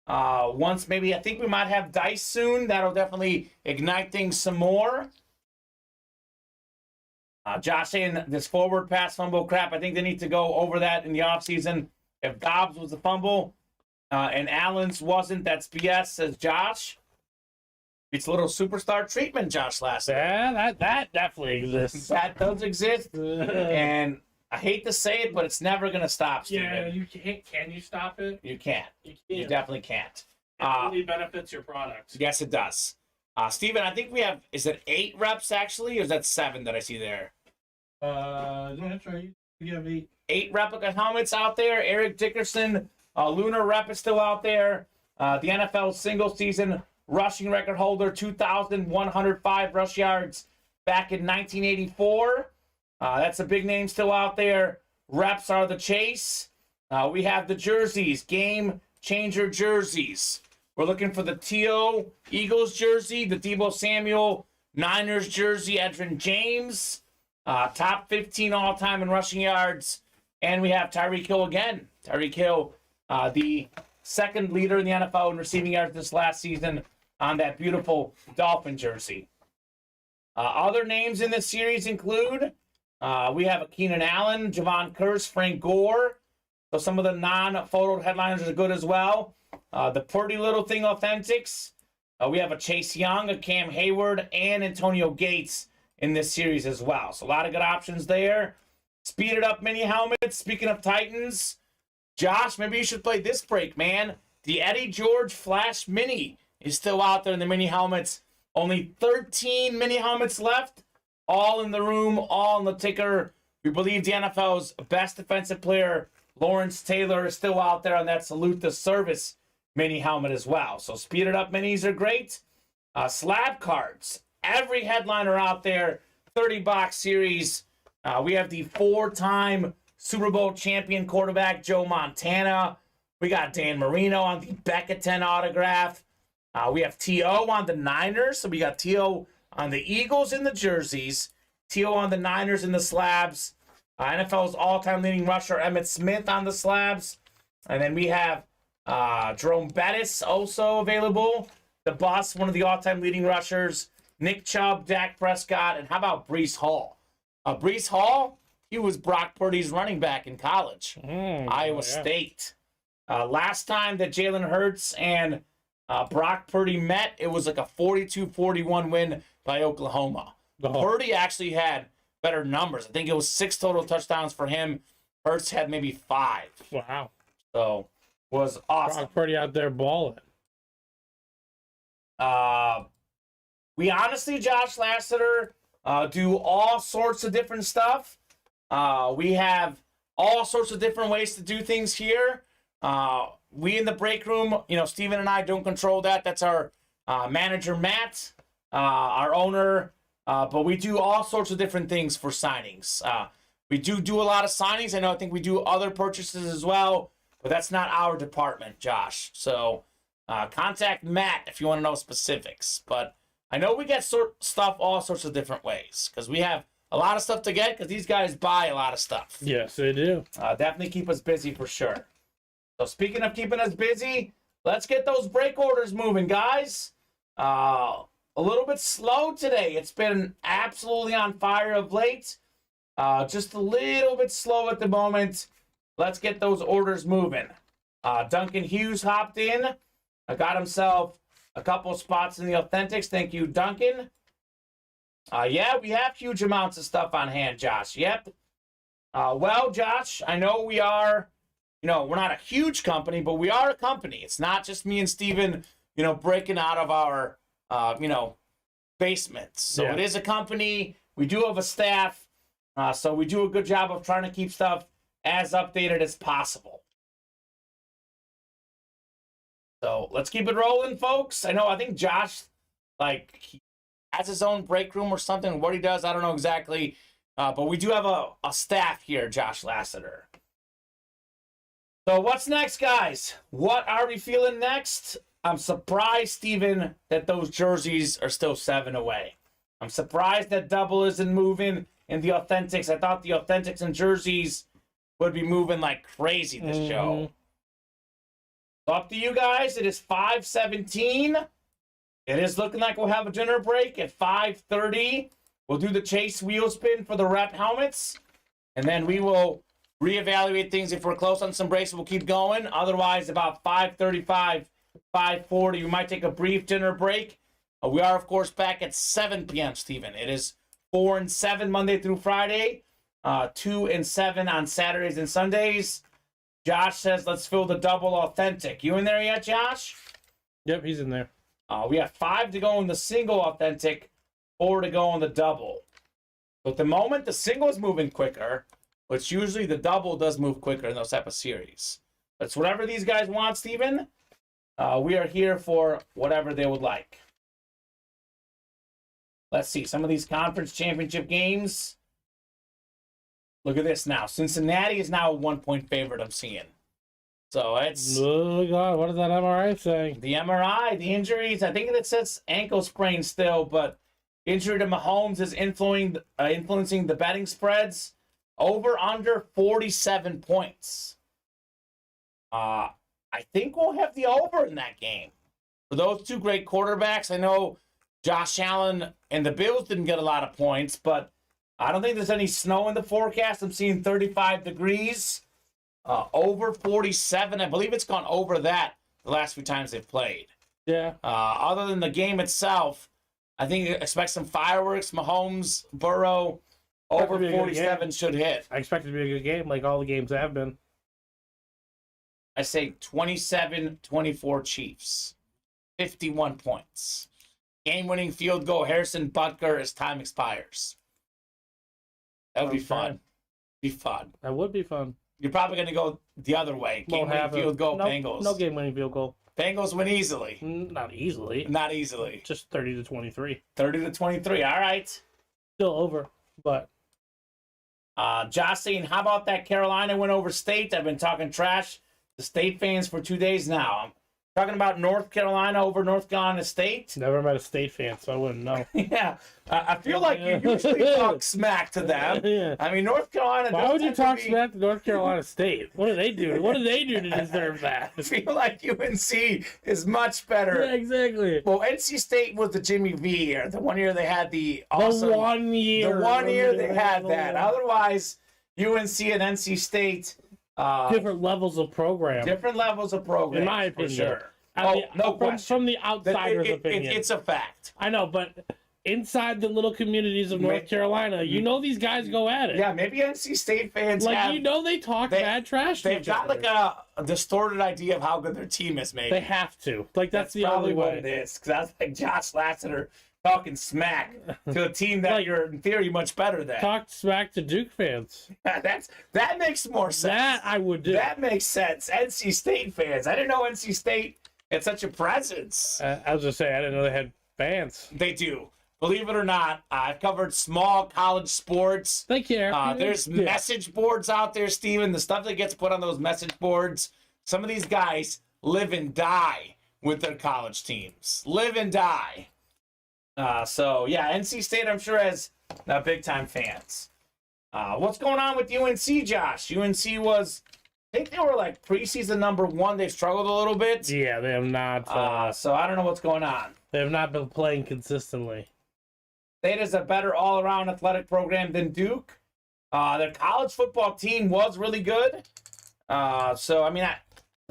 Once maybe, I think we might have dice soon. That'll definitely ignite things some more. Josh saying this forward pass fumble crap, I think they need to go over that in the offseason. If Dobbs was the fumble and Allen's wasn't, that's BS, says Josh. It's a little superstar treatment, Josh Lasseter. Yeah, that definitely exists. That does exist. And I hate to say it, but it's never going to stop, Steven. Yeah, you can't. Can you stop it? You can't. You definitely can't. It only benefits your product. Yes, it does. Steven, I think we have, is it 8 reps actually, or is that 7 that I see there? That's right. You have 8. 8 replica helmets out there. Eric Dickerson, Lunar Rep is still out there. The NFL single season rushing record holder, 2,105 rush yards back in 1984. That's a big name still out there. Reps are the chase. We have the jerseys, game changer jerseys. We're looking for the T.O. Eagles jersey, the Deebo Samuel Niners jersey, Edgerrin James, top 15 all-time in rushing yards. And we have Tyreek Hill again. Tyreek Hill, the second leader in the NFL in receiving yards this last season on that beautiful Dolphin jersey. Other names in this series include, we have a Keenan Allen, Javon Curse, Frank Gore, So some of the non-photo headliners are good as well. The Pretty Little Thing Authentics. We have a Chase Young, a Cam Hayward, and Antonio Gates in this series as well. So a lot of good options there. Speeded up mini helmets. Speaking of Titans, Josh, maybe you should play this break, man. The Eddie George Flash Mini is still out there in the mini helmets. Only 13 mini helmets left. All in the room, all in the ticker. We believe the NFL's best defensive player, Lawrence Taylor, is still out there on that Salute the Service mini helmet as well. So speeded up minis are great. Slab cards. Every headliner out there, 30-box series. We have the 4-time Super Bowl champion quarterback, Joe Montana. We got Dan Marino on the Becca 10 autograph. We have T.O. on the Niners. So we got T.O. on the Eagles in the jerseys. T.O. on the Niners in the slabs. NFL's all-time leading rusher, Emmitt Smith, on the slabs. And then we have Jerome Bettis also available. The Bus, one of the all-time leading rushers. Nick Chubb, Dak Prescott, and how about Breece Hall? Breece Hall, he was Brock Purdy's running back in college. Iowa State. Last time that Jalen Hurts and Brock Purdy met, it was like a 42-41 win by Oklahoma. Purdy actually had better numbers. I think it was 6 total touchdowns for him. Hurts had maybe 5. Wow. So, was awesome. Brock Purdy out there balling. We honestly, Josh Lasseter, do all sorts of different stuff. We have all sorts of different ways to do things here. We in the break room, Steven and I don't control that. That's our manager, Matt, our owner. But we do all sorts of different things for signings. We do a lot of signings. I think we do other purchases as well, but that's not our department, Josh. So contact Matt if you want to know specifics. But I know we get stuff all sorts of different ways because we have a lot of stuff to get because these guys buy a lot of stuff. Yes, they do. Definitely keep us busy for sure. So speaking of keeping us busy, let's get those break orders moving, guys. A little bit slow today. It's been absolutely on fire of late. Just a little bit slow at the moment. Let's get those orders moving. Duncan Hughes hopped in. Got himself a couple spots in the Authentics. Thank you, Duncan. Yeah, we have huge amounts of stuff on hand, Josh. Yep. Well, Josh, I know we are, we're not a huge company, but we are a company. It's not just me and Steven, breaking out of our, basements. So It is a company. We do have a staff. So we do a good job of trying to keep stuff as updated as possible. So let's keep it rolling, folks. I think Josh, he has his own break room or something. What he does, I don't know exactly. But we do have a staff here, Josh Lasseter. So what's next, guys? What are we feeling next? I'm surprised, Steven, that those jerseys are still 7 away. I'm surprised that double isn't moving in the Authentics. I thought the Authentics and jerseys would be moving like crazy this show. So up to you guys. It is 5:17. It is looking like we'll have a dinner break at 5:30. We'll do the chase wheel spin for the rep helmets. And then we will reevaluate things. If we're close on some breaks, we'll keep going. Otherwise, about 5:35, 5:40, we might take a brief dinner break. We are, of course, back at 7 p.m., Steven. It is 4 and 7 Monday through Friday, 2 and 7 on Saturdays and Sundays. Josh says, let's fill the double Authentic. You in there yet, Josh? Yep, he's in there. We have 5 to go in the single Authentic, 4 to go on the double. But at the moment, the single is moving quicker, which usually the double does move quicker in those type of series. It's whatever these guys want, Steven. We are here for whatever they would like. Let's see. Some of these conference championship games. Look at this now. Cincinnati is now a 1-point favorite, I'm seeing. So it's... Oh, God. What is that MRI saying? The MRI, the injuries. I think it says ankle sprain still, but injury to Mahomes is influencing the betting spreads. Over, under 47 points. I think we'll have the over in that game. For those two great quarterbacks, I know Josh Allen and the Bills didn't get a lot of points, but I don't think there's any snow in the forecast. I'm seeing 35 degrees. Over 47. I believe it's gone over that the last few times they've played. Yeah. Other than the game itself, I think expect some fireworks. Mahomes, Burrow, over 47 should hit. I expect it to be a good game, like all the games have been. I say 27-24 Chiefs. 51 points. Game-winning field goal, Harrison Butker, as time expires. That would be fun. Be fun. That would be fun. You're probably going to go the other way. Game-winning field goal, Bengals. No game-winning field goal. Bengals win easily. Not easily. Not easily. Just 30-23. 30-23. All right. Still over, but. Josh saying, how about that Carolina win over State? I've been talking trash to State fans for 2 days now. I'm talking about North Carolina over North Carolina State. Never met a State fan, so I wouldn't know. Yeah. I feel like you usually talk smack to them. Yeah. I mean, North Carolina. Why would you talk smack to North Carolina State? What do they do? What do they do to deserve that? I feel like UNC is much better. Yeah, exactly. Well, NC State was the Jimmy V year. The 1 year they had the awesome. The 1 year. The 1 year they had that. Otherwise, UNC and NC State. Different levels of program. Different levels of program. In my opinion. For sure. No question. From the outsider's opinion. It's a fact. I know, but inside the little communities of North Carolina, you know these guys go at it. Yeah, maybe NC State fans they talk bad trash to each other. They've got a distorted idea of how good their team is, maybe. They have to. That's the probably only way. what it is. Because that's like Josh Lasseter talking smack to a team that you're, in theory, much better than. Talk smack to Duke fans. That makes more sense. That I would do. That makes sense. NC State fans. I didn't know NC State had such a presence. I was just saying, I didn't know they had fans. They do. Believe it or not, I've covered small college sports. They care. There's message boards out there, Steven. The stuff that gets put on those message boards, some of these guys live and die with their college teams. Live and die. So, yeah, NC State, I'm sure, has big-time fans. What's going on with UNC, Josh? UNC was, I think they were like preseason number 1. They've struggled a little bit. Yeah, they have not. So I don't know what's going on. They have not been playing consistently. State is a better all-around athletic program than Duke. Their college football team was really good. The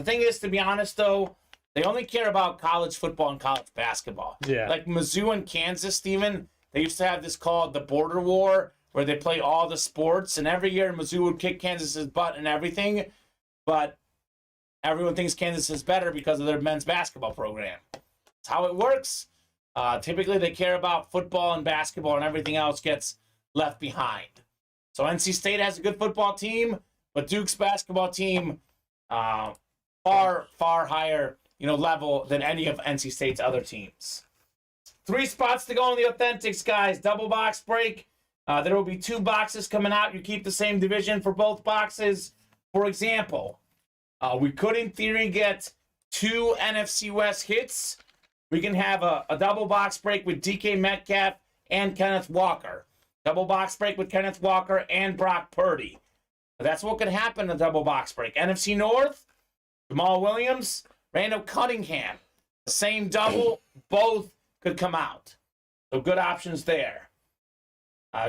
thing is, to be honest, though, they only care about college football and college basketball. Yeah. Like Mizzou and Kansas, Steven, they used to have this called the Border War, where they play all the sports, and every year Mizzou would kick Kansas's butt and everything, but everyone thinks Kansas is better because of their men's basketball program. That's how it works. Typically, they care about football and basketball, and everything else gets left behind. So NC State has a good football team, but Duke's basketball team far higher, level than any of NC State's other teams. 3 spots to go in the Authentics, guys. Double box break. There will be 2 boxes coming out. You keep the same division for both boxes. For example, we could, in theory, get 2 NFC West hits. We can have a double box break with DK Metcalf and Kenneth Walker. Double box break with Kenneth Walker and Brock Purdy. That's what could happen in a double box break. NFC North, Jamal Williams, Randall Cunningham. The same double, both could come out. So good options there.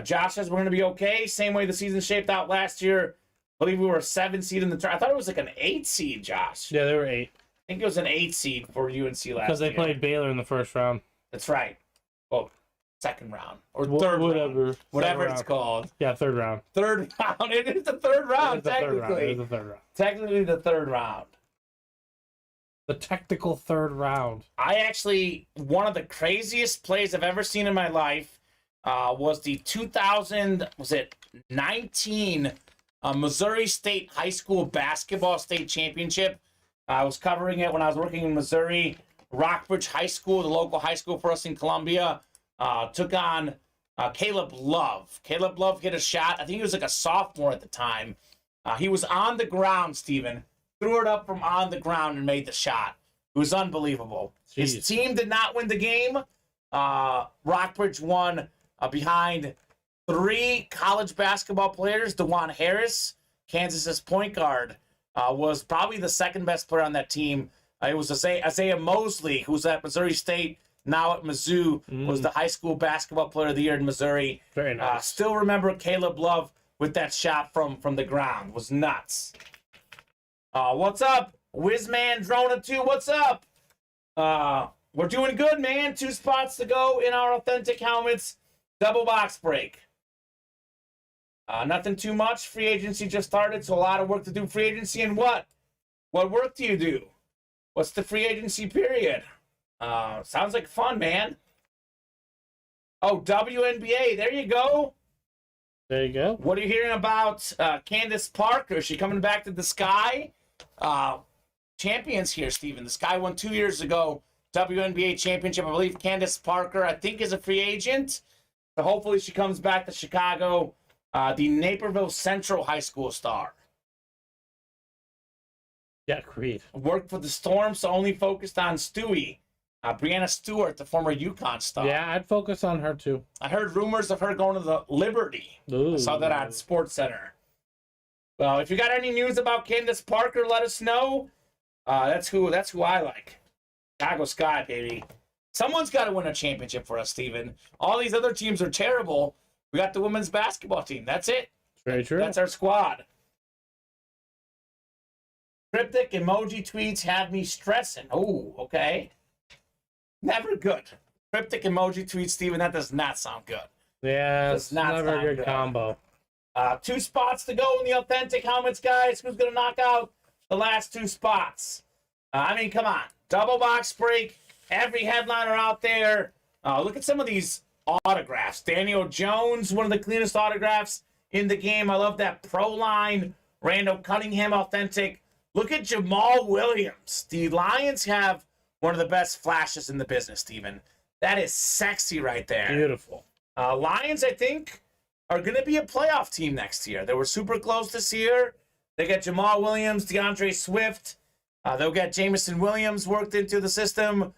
Josh says we're going to be okay. Same way the season shaped out last year. I believe we were a 7 seed in the tournament. I thought it was like an 8 seed, Josh. Yeah, they were 8. I think it was an 8 seed for UNC last year. Because they played Baylor in the first round. That's right. Well, second round. Or third round. Whatever it's called. Yeah, third round. Third round. It is the third round, technically. It is the third round. Technically the third round. The technical third round. One of the craziest plays I've ever seen in my life was the 2019 Missouri State High School Basketball State Championship. I was covering it when I was working in Missouri. Rockbridge High School, the local high school for us in Columbia, took on Caleb Love. Caleb Love hit a shot. I think he was like a sophomore at the time. He was on the ground, Steven. Threw it up from on the ground and made the shot. It was unbelievable. Jeez. His team did not win the game. Rockbridge won behind 3 college basketball players. DeJuan Harris, Kansas's point guard, was probably the second best player on that team. It was Isaiah Mosley, who's at Missouri State, now at Mizzou, was the high school basketball player of the year in Missouri. Very nice. Still remember Caleb Love with that shot from the ground. It was nuts. What's up? Whizman Drona 2, what's up? We're doing good, man. 2 spots to go in our authentic helmets. Double box break. Nothing too much. Free agency just started, so a lot of work to do. Free agency and what? What work do you do? What's the free agency period? Sounds like fun, man. Oh, WNBA. There you go. There you go. What are you hearing about Candace Parker? Is she coming back to the Sky? Champions here, Steven. The Sky won 2 years ago. WNBA championship. I believe Candace Parker, I think, is a free agent. So hopefully she comes back to Chicago. The Naperville Central High School star. Yeah, Creed. Worked for the Storm, so only focused on Stewie. Brianna Stewart, the former UConn star. Yeah, I'd focus on her too. I heard rumors of her going to the Liberty. Ooh. I saw that on Sports Center. Well, if you got any news about Candace Parker, let us know. That's who I like. Chicago Sky, baby. Someone's got to win a championship for us, Steven. All these other teams are terrible. We got the women's basketball team. That's it. Very true. That's our squad. Cryptic emoji tweets have me stressing. Oh, okay. Never good. Cryptic emoji tweets, Steven, that does not sound good. Yeah, it's never a good combo. 2 spots to go in the authentic helmets, guys. Who's going to knock out the last 2 spots? I mean, come on. Double box break. Every headliner out there. Look at some of these autographs. Daniel Jones, one of the cleanest autographs in the game. I love that Pro Line. Randall Cunningham authentic. Look at Jamal Williams. The Lions have one of the best flashes in the business, Steven. That is sexy right there. Beautiful. Lions, I think, are going to be a playoff team next year. They were super close this year. They got Jamal Williams, DeAndre Swift. They'll get Jamison Williams worked into the system.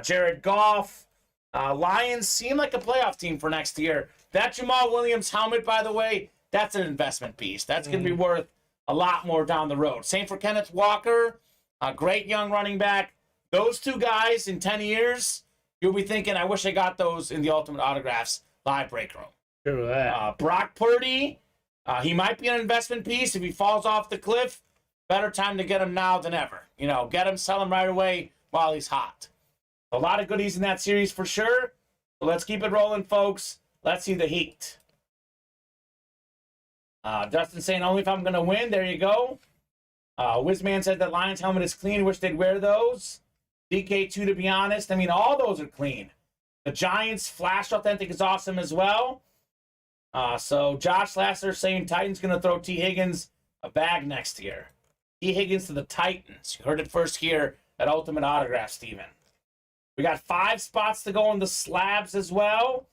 Jared Goff. Lions seem like a playoff team for next year. That Jamal Williams helmet, by the way, that's an investment piece. That's going to be worth a lot more down the road. Same for Kenneth Walker, a great young running back. Those 2 guys in 10 years, you'll be thinking, I wish I got those in the Ultimate Autographs live break room. True that. Brock Purdy, he might be an investment piece. If he falls off the cliff, better time to get him now than ever. You know, get him, sell him right away while he's hot. A lot of goodies in that series for sure. So let's keep it rolling, folks. Let's see the heat. Dustin saying, only if I'm going to win. There you go. Wizman said that Lions helmet is clean. Wish they'd wear those. DK2, to be honest. I mean, all those are clean. The Giants Flash Authentic is awesome as well. So Josh Lasser saying Titans going to throw T. Higgins a bag next year. T. Higgins to the Titans. You heard it first here at Ultimate Autograph, Steven. We got 5 spots to go on the slabs as well.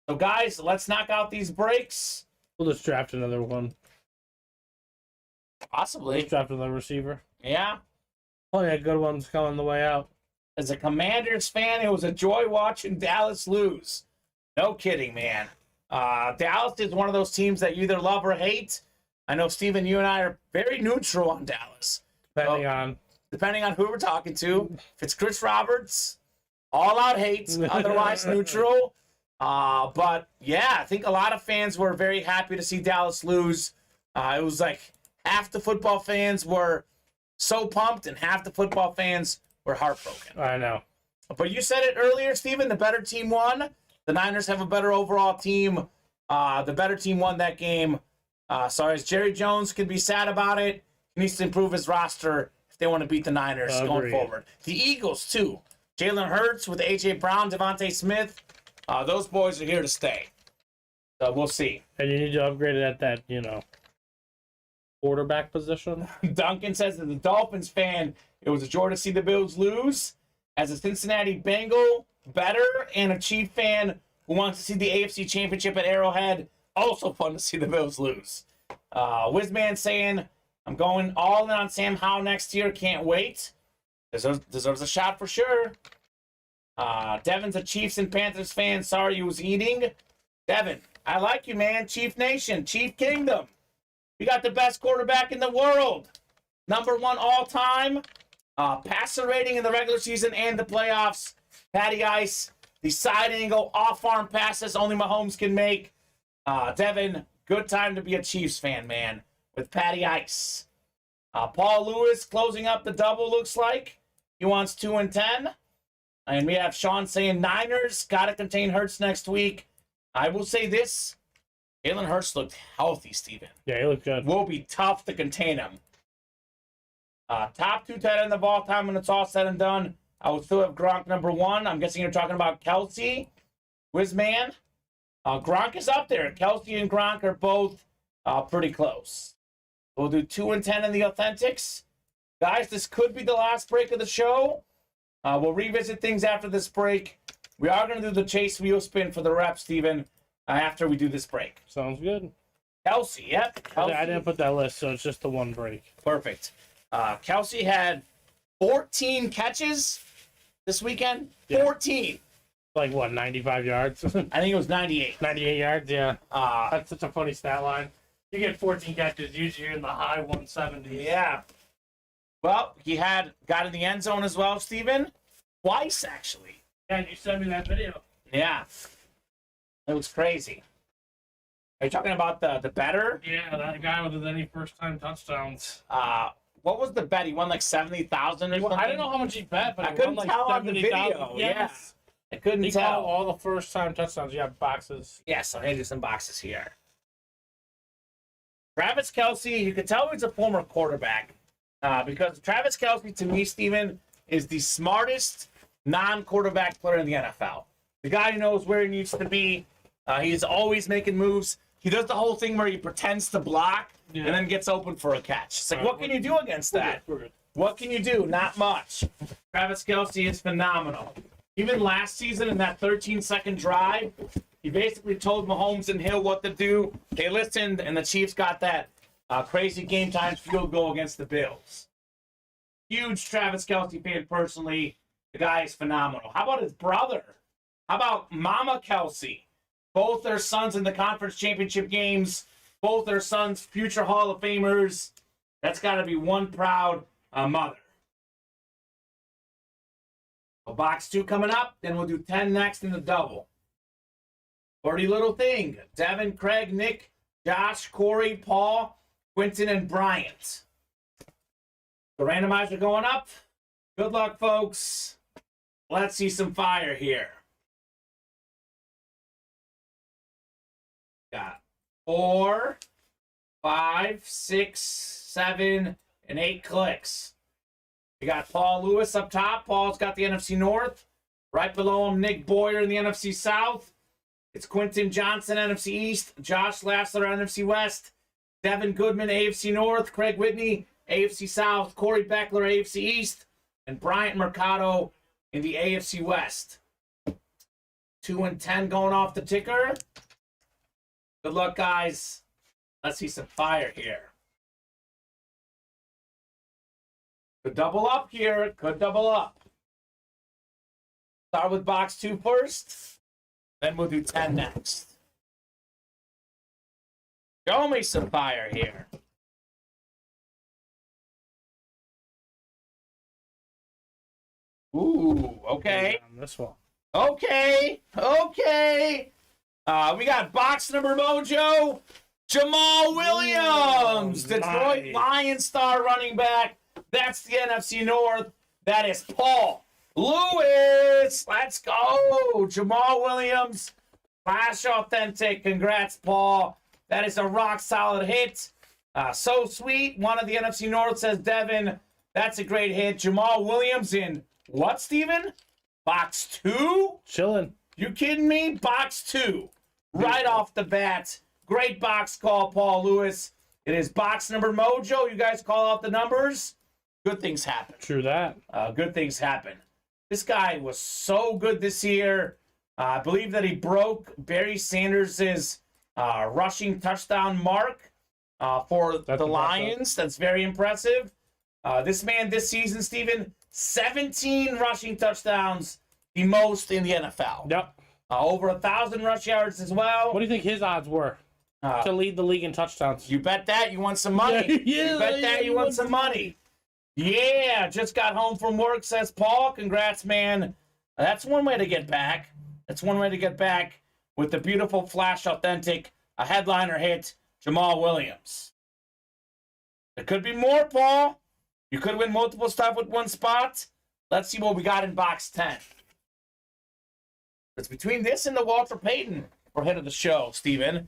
So, guys, let's knock out these breaks. We'll just draft another one. Possibly. Let's draft another receiver. Yeah. Oh, yeah, good ones coming the way out. As a Commanders fan, it was a joy watching Dallas lose. No kidding, man. Dallas is one of those teams that you either love or hate. I know, Steven, you and I are very neutral on Dallas. Depending on who we're talking to. If it's Chris Roberts, all out hate, otherwise neutral. But, yeah, I think a lot of fans were very happy to see Dallas lose. It was like half the football fans were so pumped and half the football fans were heartbroken. I know. But you said it earlier, Steven, the better team won. The Niners have a better overall team. The better team won that game. So as Jerry Jones could be sad about it, he needs to improve his roster if they want to beat the Niners going forward. The Eagles, too. Jalen Hurts with A.J. Brown, Devontae Smith. Those boys are here to stay. So we'll see. And you need to upgrade it at that, quarterback position. Duncan says, as a Dolphins fan, it was a joy to see the Bills lose. As a Cincinnati Bengal, better, and a Chief fan who wants to see the AFC Championship at Arrowhead, also fun to see the Bills lose. Wizman saying, I'm going all in on Sam Howell next year. Can't wait. Deserves a shot for sure. Devin's a Chiefs and Panthers fan. Sorry you was eating. Devin, I like you, man. Chief Nation, Chief Kingdom. We got the best quarterback in the world. Number 1 all-time. Passer rating in the regular season and the playoffs. Patty Ice. The side angle, off-arm passes only Mahomes can make. Devin, good time to be a Chiefs fan, man. With Patty Ice. Paul Lewis closing up the double, looks like. He wants 2 and 10. And we have Sean saying Niners, got to contain Hurts next week. I will say this. Jalen Hurts looked healthy, Steven. Yeah, he looked good. Will be tough to contain him. Top 2 tight end of all time when it's all said and done. I would still have Gronk number 1. I'm guessing you're talking about Kelsey, Wizman. Gronk is up there. Kelsey and Gronk are both pretty close. We'll do 2 and 10 in the Authentics. Guys, this could be the last break of the show. We'll revisit things after this break. We are going to do the chase wheel spin for the rep, Steven, after we do this break. Sounds good. Kelsey, yep. Kelsey. I didn't put that list, so it's just the one break. Perfect. Kelsey had 14 catches this weekend. Yeah. 14. Like, what, 95 yards? I think it was 98. 98 yards, yeah. That's such a funny stat line. You get 14 catches, usually you're in the high 170s. Yeah. Well, he got in the end zone as well, Steven. Twice, actually. Yeah, you sent me that video. Yeah. It was crazy. Are you talking about the better? Yeah, that guy with any first-time touchdowns. What was the bet? He won like 70,000 or something? I don't know how much he bet, but I he couldn't won like tell on the video. Yes. Yeah. I couldn't He tell. caught all the first-time touchdowns. You have boxes. Yeah, so I do some boxes here. Travis Kelce, you can tell he's a former quarterback because Travis Kelce, to me, Steven, is the smartest non-quarterback player in the NFL. The guy who knows where he needs to be. He's always making moves. He does the whole thing where he pretends to block and then gets open for a catch. It's like, what can you do against that? We're good. What can you do? Not much. Travis Kelce is phenomenal. Even last season in that 13-second drive, he basically told Mahomes and Hill what to do. They listened, and the Chiefs got that crazy game-time field goal against the Bills. Huge Travis Kelce fan personally. The guy is phenomenal. How about his brother? How about Mama Kelce? Both their sons in the conference championship games. Both their sons, future Hall of Famers. That's got to be one proud mother. So box 2 coming up. Then we'll do 10 next in the double. Pretty little thing. Devin, Craig, Nick, Josh, Corey, Paul, Quentin, and Bryant. The randomizer going up. Good luck, folks. Let's see some fire here. Got 4, 5, 6, 7, and 8 clicks. We got Paul Lewis up top. Paul's got the NFC North. Right below him, Nick Boyer in the NFC South. It's Quentin Johnson, NFC East. Josh Lassler, NFC West. Devin Goodman, AFC North. Craig Whitney, AFC South. Corey Beckler, AFC East. And Bryant Mercado in the AFC West. 2 and 10 going off the ticker. Good luck, guys. Let's see some fire here. Could double up here. Could double up. Start with box 2 first. Then we'll do 10 next. Show me some fire here. Ooh, okay. This one. Okay. We got box number mojo. Jamal Williams, Detroit Nice. Lions star running back. That's the NFC North. That is Paul Lewis. Let's go. Jamal Williams, Flash Authentic. Congrats, Paul. That is a rock solid hit. So sweet. One of the NFC North says Devin. That's a great hit. Jamal Williams in what, Steven? Box 2? Chilling. You kidding me? Box 2. Right off the bat. Great box call, Paul Lewis. It is box number mojo. You guys call out the numbers. Good things happen. True that. Good things happen. This guy was so good this year. I believe that he broke Barry Sanders' rushing touchdown mark for the Lions. That's very impressive. This man this season, Steven, 17 rushing touchdowns, the most in the NFL. Yep. Over 1,000 rush yards as well. What do you think his odds were to lead the league in touchdowns? You bet that you want some money. Yeah, you bet that you want some money. Yeah, just got home from work, says Paul. Congrats, man. That's one way to get back. That's one way to get back with the beautiful Flash Authentic, a headliner hit, Jamal Williams. There could be more, Paul. You could win multiple stuff with one spot. Let's see what we got in box 10. It's between this and the Walter Payton for hit of the show, Steven.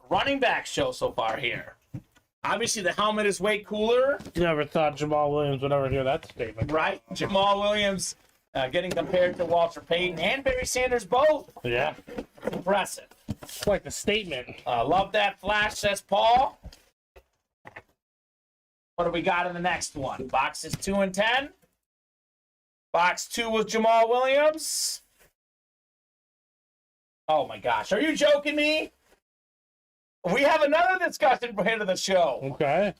Running back show so far here. Obviously, the helmet is way cooler. Never thought Jamal Williams would ever hear that statement. Right? Jamal Williams getting compared to Walter Payton and Barry Sanders both. Yeah. Impressive. Quite the statement. Love that flash, says Paul. What do we got in the next one? Boxes 2 and 10. Box 2 with Jamal Williams. Oh my gosh. Are you joking me? We have another discussion for hit of the show. Okay.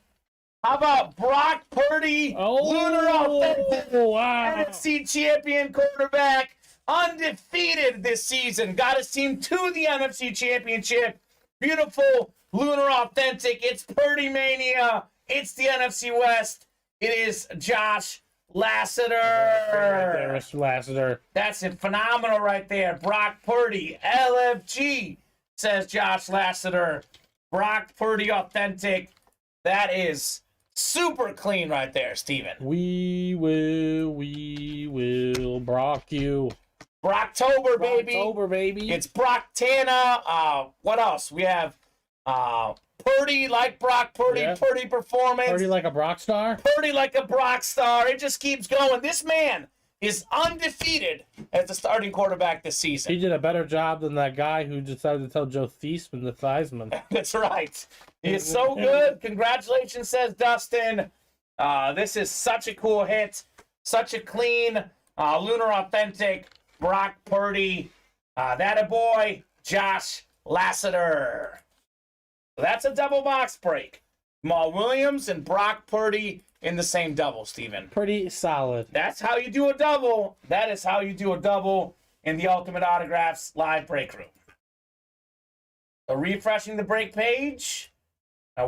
How about Brock Purdy, Lunar Authentic, wow. NFC champion quarterback, undefeated this season, got his team to the NFC championship. Beautiful Lunar Authentic. It's Purdy Mania. It's the NFC West. It is Josh Lasseter. Right there, Mr. Lasseter. That's it. Phenomenal right there. Brock Purdy, LFG, says Josh Lasseter. Brock Purdy Authentic. That is super clean right there, Steven. We will Brock you. Brocktober, baby. Brocktober, baby. It's Brocktana. What else? We have Purdy like Brock Purdy, Yeah. Purdy performance. Purdy like a Brock star? Purdy like a Brock star. It just keeps going. This man is undefeated as the starting quarterback this He season. did a better job than that guy who decided to tell Joe Theismann the Theismann. That's right. He is so good. Congratulations, says Dustin. This is such a cool hit. Such a clean, Lunar Authentic Brock Purdy. That a boy, Josh Lasseter. That's a double box break. Jamal Williams and Brock Purdy in the same double, Steven. Pretty solid. That's how you do a double. That is how you do a double in the Ultimate Autographs live break room. So refreshing the break page.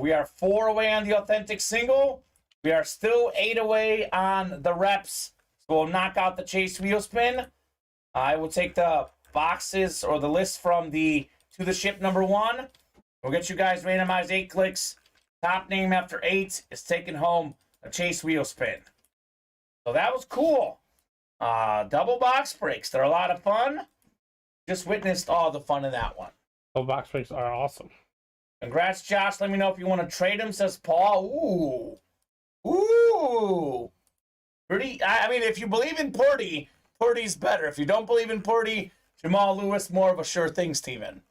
We are 4 away on the authentic single. We are still 8 away on the reps. So we'll knock out the chase wheel spin. I will take the boxes or the list from the to the ship number 1. We'll get you guys randomized 8 clicks. Top name after 8 is taking home a chase wheel spin. So that was cool. Double box breaks. They're a lot of fun. Just witnessed all the fun in that one. Double box breaks are awesome. Congrats, Josh. Let me know if you want to trade him, says Paul. Ooh. Purdy. I mean, if you believe in Purdy, Purdy's better. If you don't believe in Purdy, Jamal Lewis, more of a sure thing, Steven.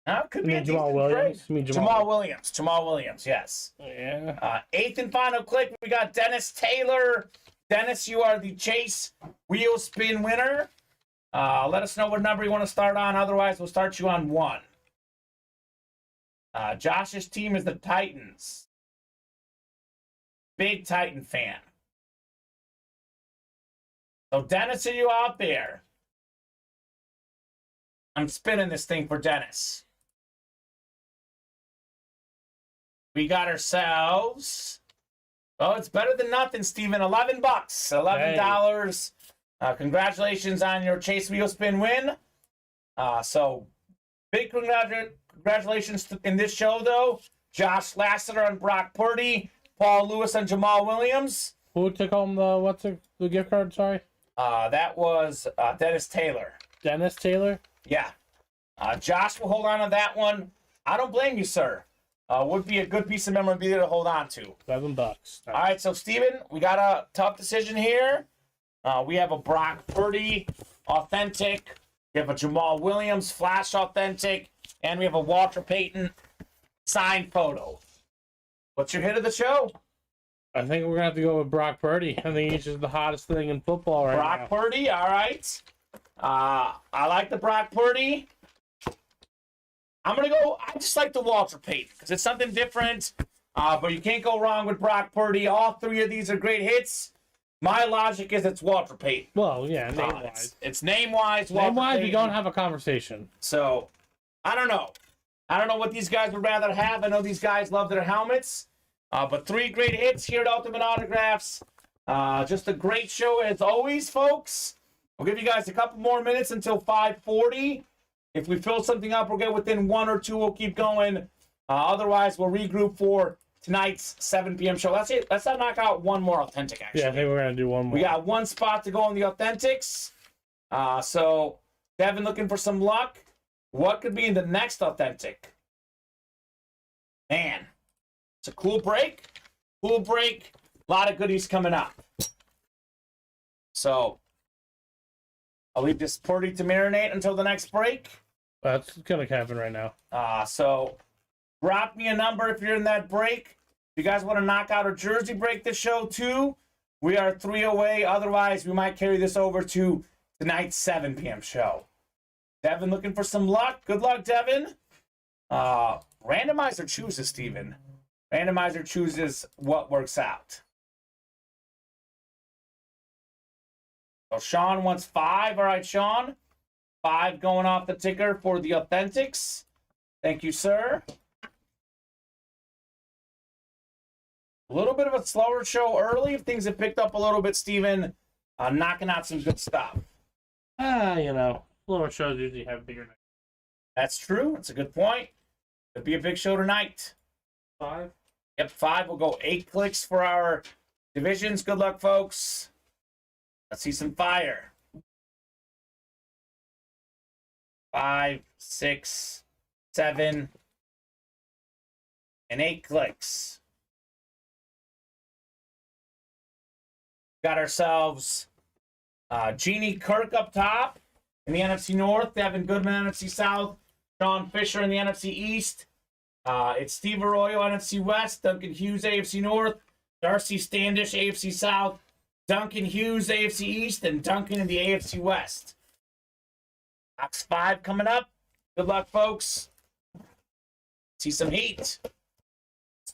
Now, it could be a Jamal Williams. Williams? Jamal Williams. Jamal Williams, yes. Yeah. 8th and final click, we got Dennis Taylor. Dennis, you are the chase wheel spin winner. Let us know what number you want to start on. Otherwise, we'll start you on 1. Josh's team is the Titans. Big Titan fan. So, Dennis, are you out there? I'm spinning this thing for Dennis. We got ourselves. Oh, it's better than nothing, Steven. $11. $11. Congratulations on your chase wheel spin win. So, big congratulations in this show, though. Josh Lasseter and Brock Purdy. Paul Lewis and Jamal Williams. Who took home the gift card, sorry? That was Dennis Taylor. Dennis Taylor? Yeah. Josh will hold on to that one. I don't blame you, sir. Would be a good piece of memorabilia to hold on to. $7. All right, so, Steven, we got a tough decision here. We have a Brock Purdy Authentic. We have a Jamal Williams Flash Authentic. And we have a Walter Payton signed photo. What's your hit of the show? I think we're going to have to go with Brock Purdy. I think he's just the hottest thing in football right now. Brock Purdy, all right. I like the Brock Purdy. I'm going to go, I just like the Walter Payton because it's something different. But you can't go wrong with Brock Purdy. All 3 of these are great hits. My logic is it's Walter Payton. Well, yeah, name-wise. It's name-wise, Walter Name-wise, Payton. we don't have a conversation. So, I don't know. I don't know what these guys would rather have. I know these guys love their helmets. But 3 great hits here at Ultimate Autographs. Just a great show as always, folks. We'll give you guys a couple more minutes until 5:40. If we fill something up, we'll get within 1 or 2. We'll keep going. Otherwise, we'll regroup for tonight's 7 p.m. show. Let's not knock out one more authentic, actually. Yeah, I think we're going to do one more. We got one spot to go on the authentics. So, Devin looking for some luck. What could be in the next authentic? Man, it's a cool break. Cool break. A lot of goodies coming up. So, I'll leave this Purdy to marinate until the next break. That's going to happen right now. So, drop me a number if you're in that break. If you guys want to knock out a jersey break this show too, we are 3 away. Otherwise, we might carry this over to tonight's 7 p.m. show. Devin looking for some luck. Good luck, Devin. Randomizer chooses, Steven. Randomizer chooses what works out. So Sean wants 5. All right, Sean. 5 going off the ticker for the authentics. Thank you, sir. A little bit of a slower show early. If things have picked up a little bit, Steven, knocking out some good stuff. Slower shows usually have bigger nights. That's true. That's a good point. Could be a big show tonight. 5? Yep, 5. We'll go 8 clicks for our divisions. Good luck, folks. Let's see some fire. 5, 6, 7, and 8 clicks. Got ourselves Jeannie Kirk up top in the NFC North, Devin Goodman, NFC South, Sean Fisher in the NFC East. It's Steve Arroyo, NFC West, Duncan Hughes, AFC North, Darcy Standish, AFC South, Duncan Hughes, AFC East, and Duncan in the AFC West. Box 5 coming up. Good luck, folks. See some heat.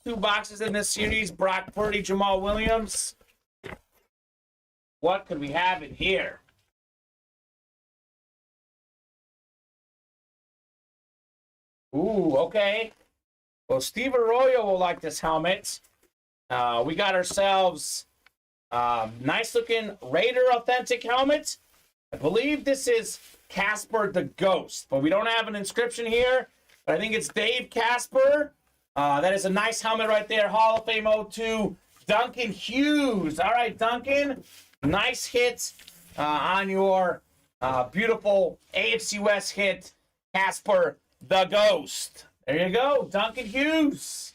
2 boxes in this series. Brock Purdy, Jamal Williams. What could we have in here? Ooh, okay. Well, Steve Arroyo will like this helmet. We got ourselves nice looking Raider authentic helmet. I believe this is Casper the Ghost, but we don't have an inscription here. But I think it's Dave Casper. That is a nice helmet right there. Hall of Fame 02, Duncan Hughes. All right, Duncan. Nice hit on your beautiful AFC West hit, Casper the Ghost. There you go, Duncan Hughes.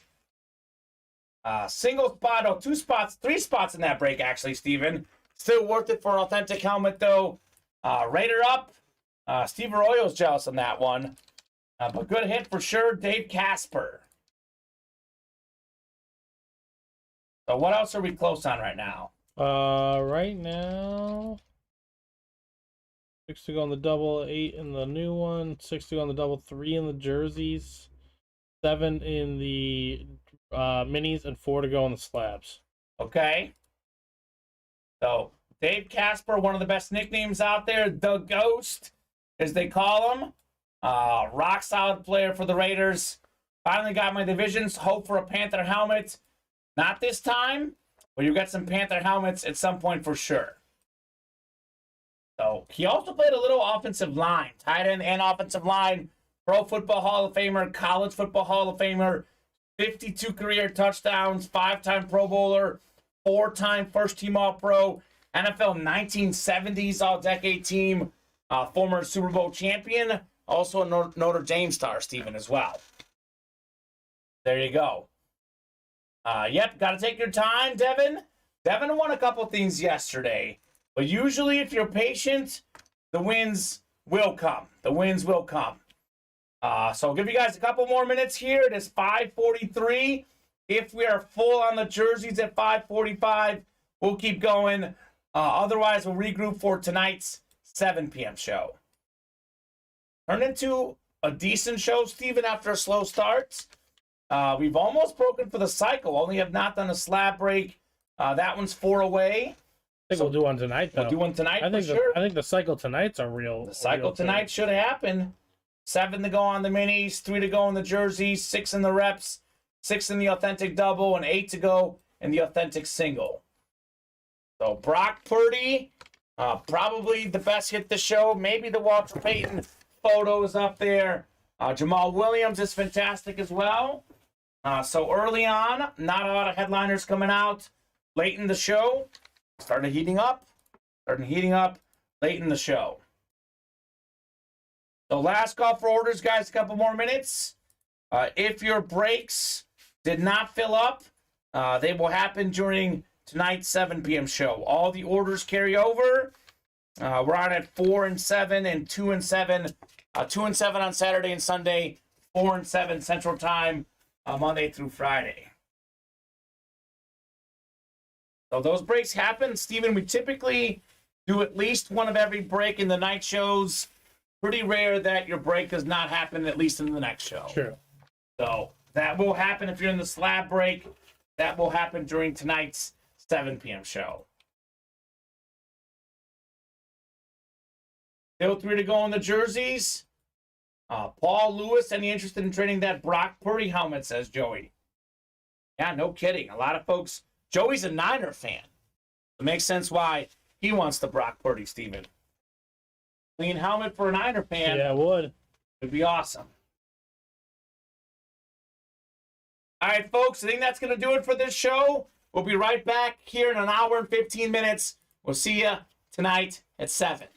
Single spot, 2 spots, 3 spots in that break, actually, Steven. Still worth it for authentic helmet, though. Raider up. Steve Arroyo's jealous on that one. But good hit for sure, Dave Casper. So what else are we close on right now? Right now, 6 to go on the double, 8 in the new one, 6 to go on the double, 3 in the jerseys, 7 in the minis, and 4 to go on the slabs. Okay. So Dave Casper, one of the best nicknames out there, the Ghost, as they call him. Rock solid player for the Raiders. Finally got my divisions. Hope for a Panther helmet. Not this time, but you got some Panther helmets at some point for sure. So he also played a little offensive line, tight end and offensive line. Pro Football Hall of Famer, College Football Hall of Famer, 52 career touchdowns, 5-time Pro Bowler, 4-time first-team All-Pro, NFL 1970s All-Decade Team, former Super Bowl champion, also a Notre Dame star, Steven, as well. There you go. Yep, got to take your time, Devin. Devin won a couple things yesterday, but usually if you're patient, the wins will come. The wins will come. So I'll give you guys a couple more minutes here. It is 5:43. If we are full on the jerseys at 5:45, we'll keep going. Otherwise, we'll regroup for tonight's 7 p.m. show. Turned into a decent show, Steven, after a slow start. We've almost broken for the cycle. Only have not done a slab break. That one's 4 away. I think we'll do one tonight, though. We'll do one tonight I think for sure. I think the cycle tonight's a real. The cycle tonight should happen. 7 to go on the minis, 3 to go in the jerseys, 6 in the reps, 6 in the authentic double, and 8 to go in the authentic single. So Brock Purdy, probably the best hit the show. Maybe the Walter Payton photo is up there. Jamal Williams is fantastic as well. So early on, not a lot of headliners coming out. Late in the show, starting heating up late in the show. So last call for orders, guys, a couple more minutes. If your breaks did not fill up, they will happen during tonight's 7 p.m. show. All the orders carry over. We're on at 4 and 7 and 2 and 7. 2 and 7 on Saturday and Sunday. 4 and 7 Central Time, Monday through Friday. So those breaks happen. Steven, we typically do at least one of every break in the night shows. Pretty rare that your break does not happen at least in the next show. Sure. So that will happen if you're in the slab break. That will happen during tonight's 7 p.m. show. Still 3 to go on the jerseys. Paul Lewis, any interested in trading that Brock Purdy helmet, says Joey. Yeah, no kidding. A lot of folks. Joey's a Niner fan. It makes sense why he wants the Brock Purdy, Steven. Clean helmet for a Niner fan. Yeah, it would. It'd be awesome. All right, folks, I think that's going to do it for this show. We'll be right back here in an hour and 15 minutes. We'll see you tonight at 7.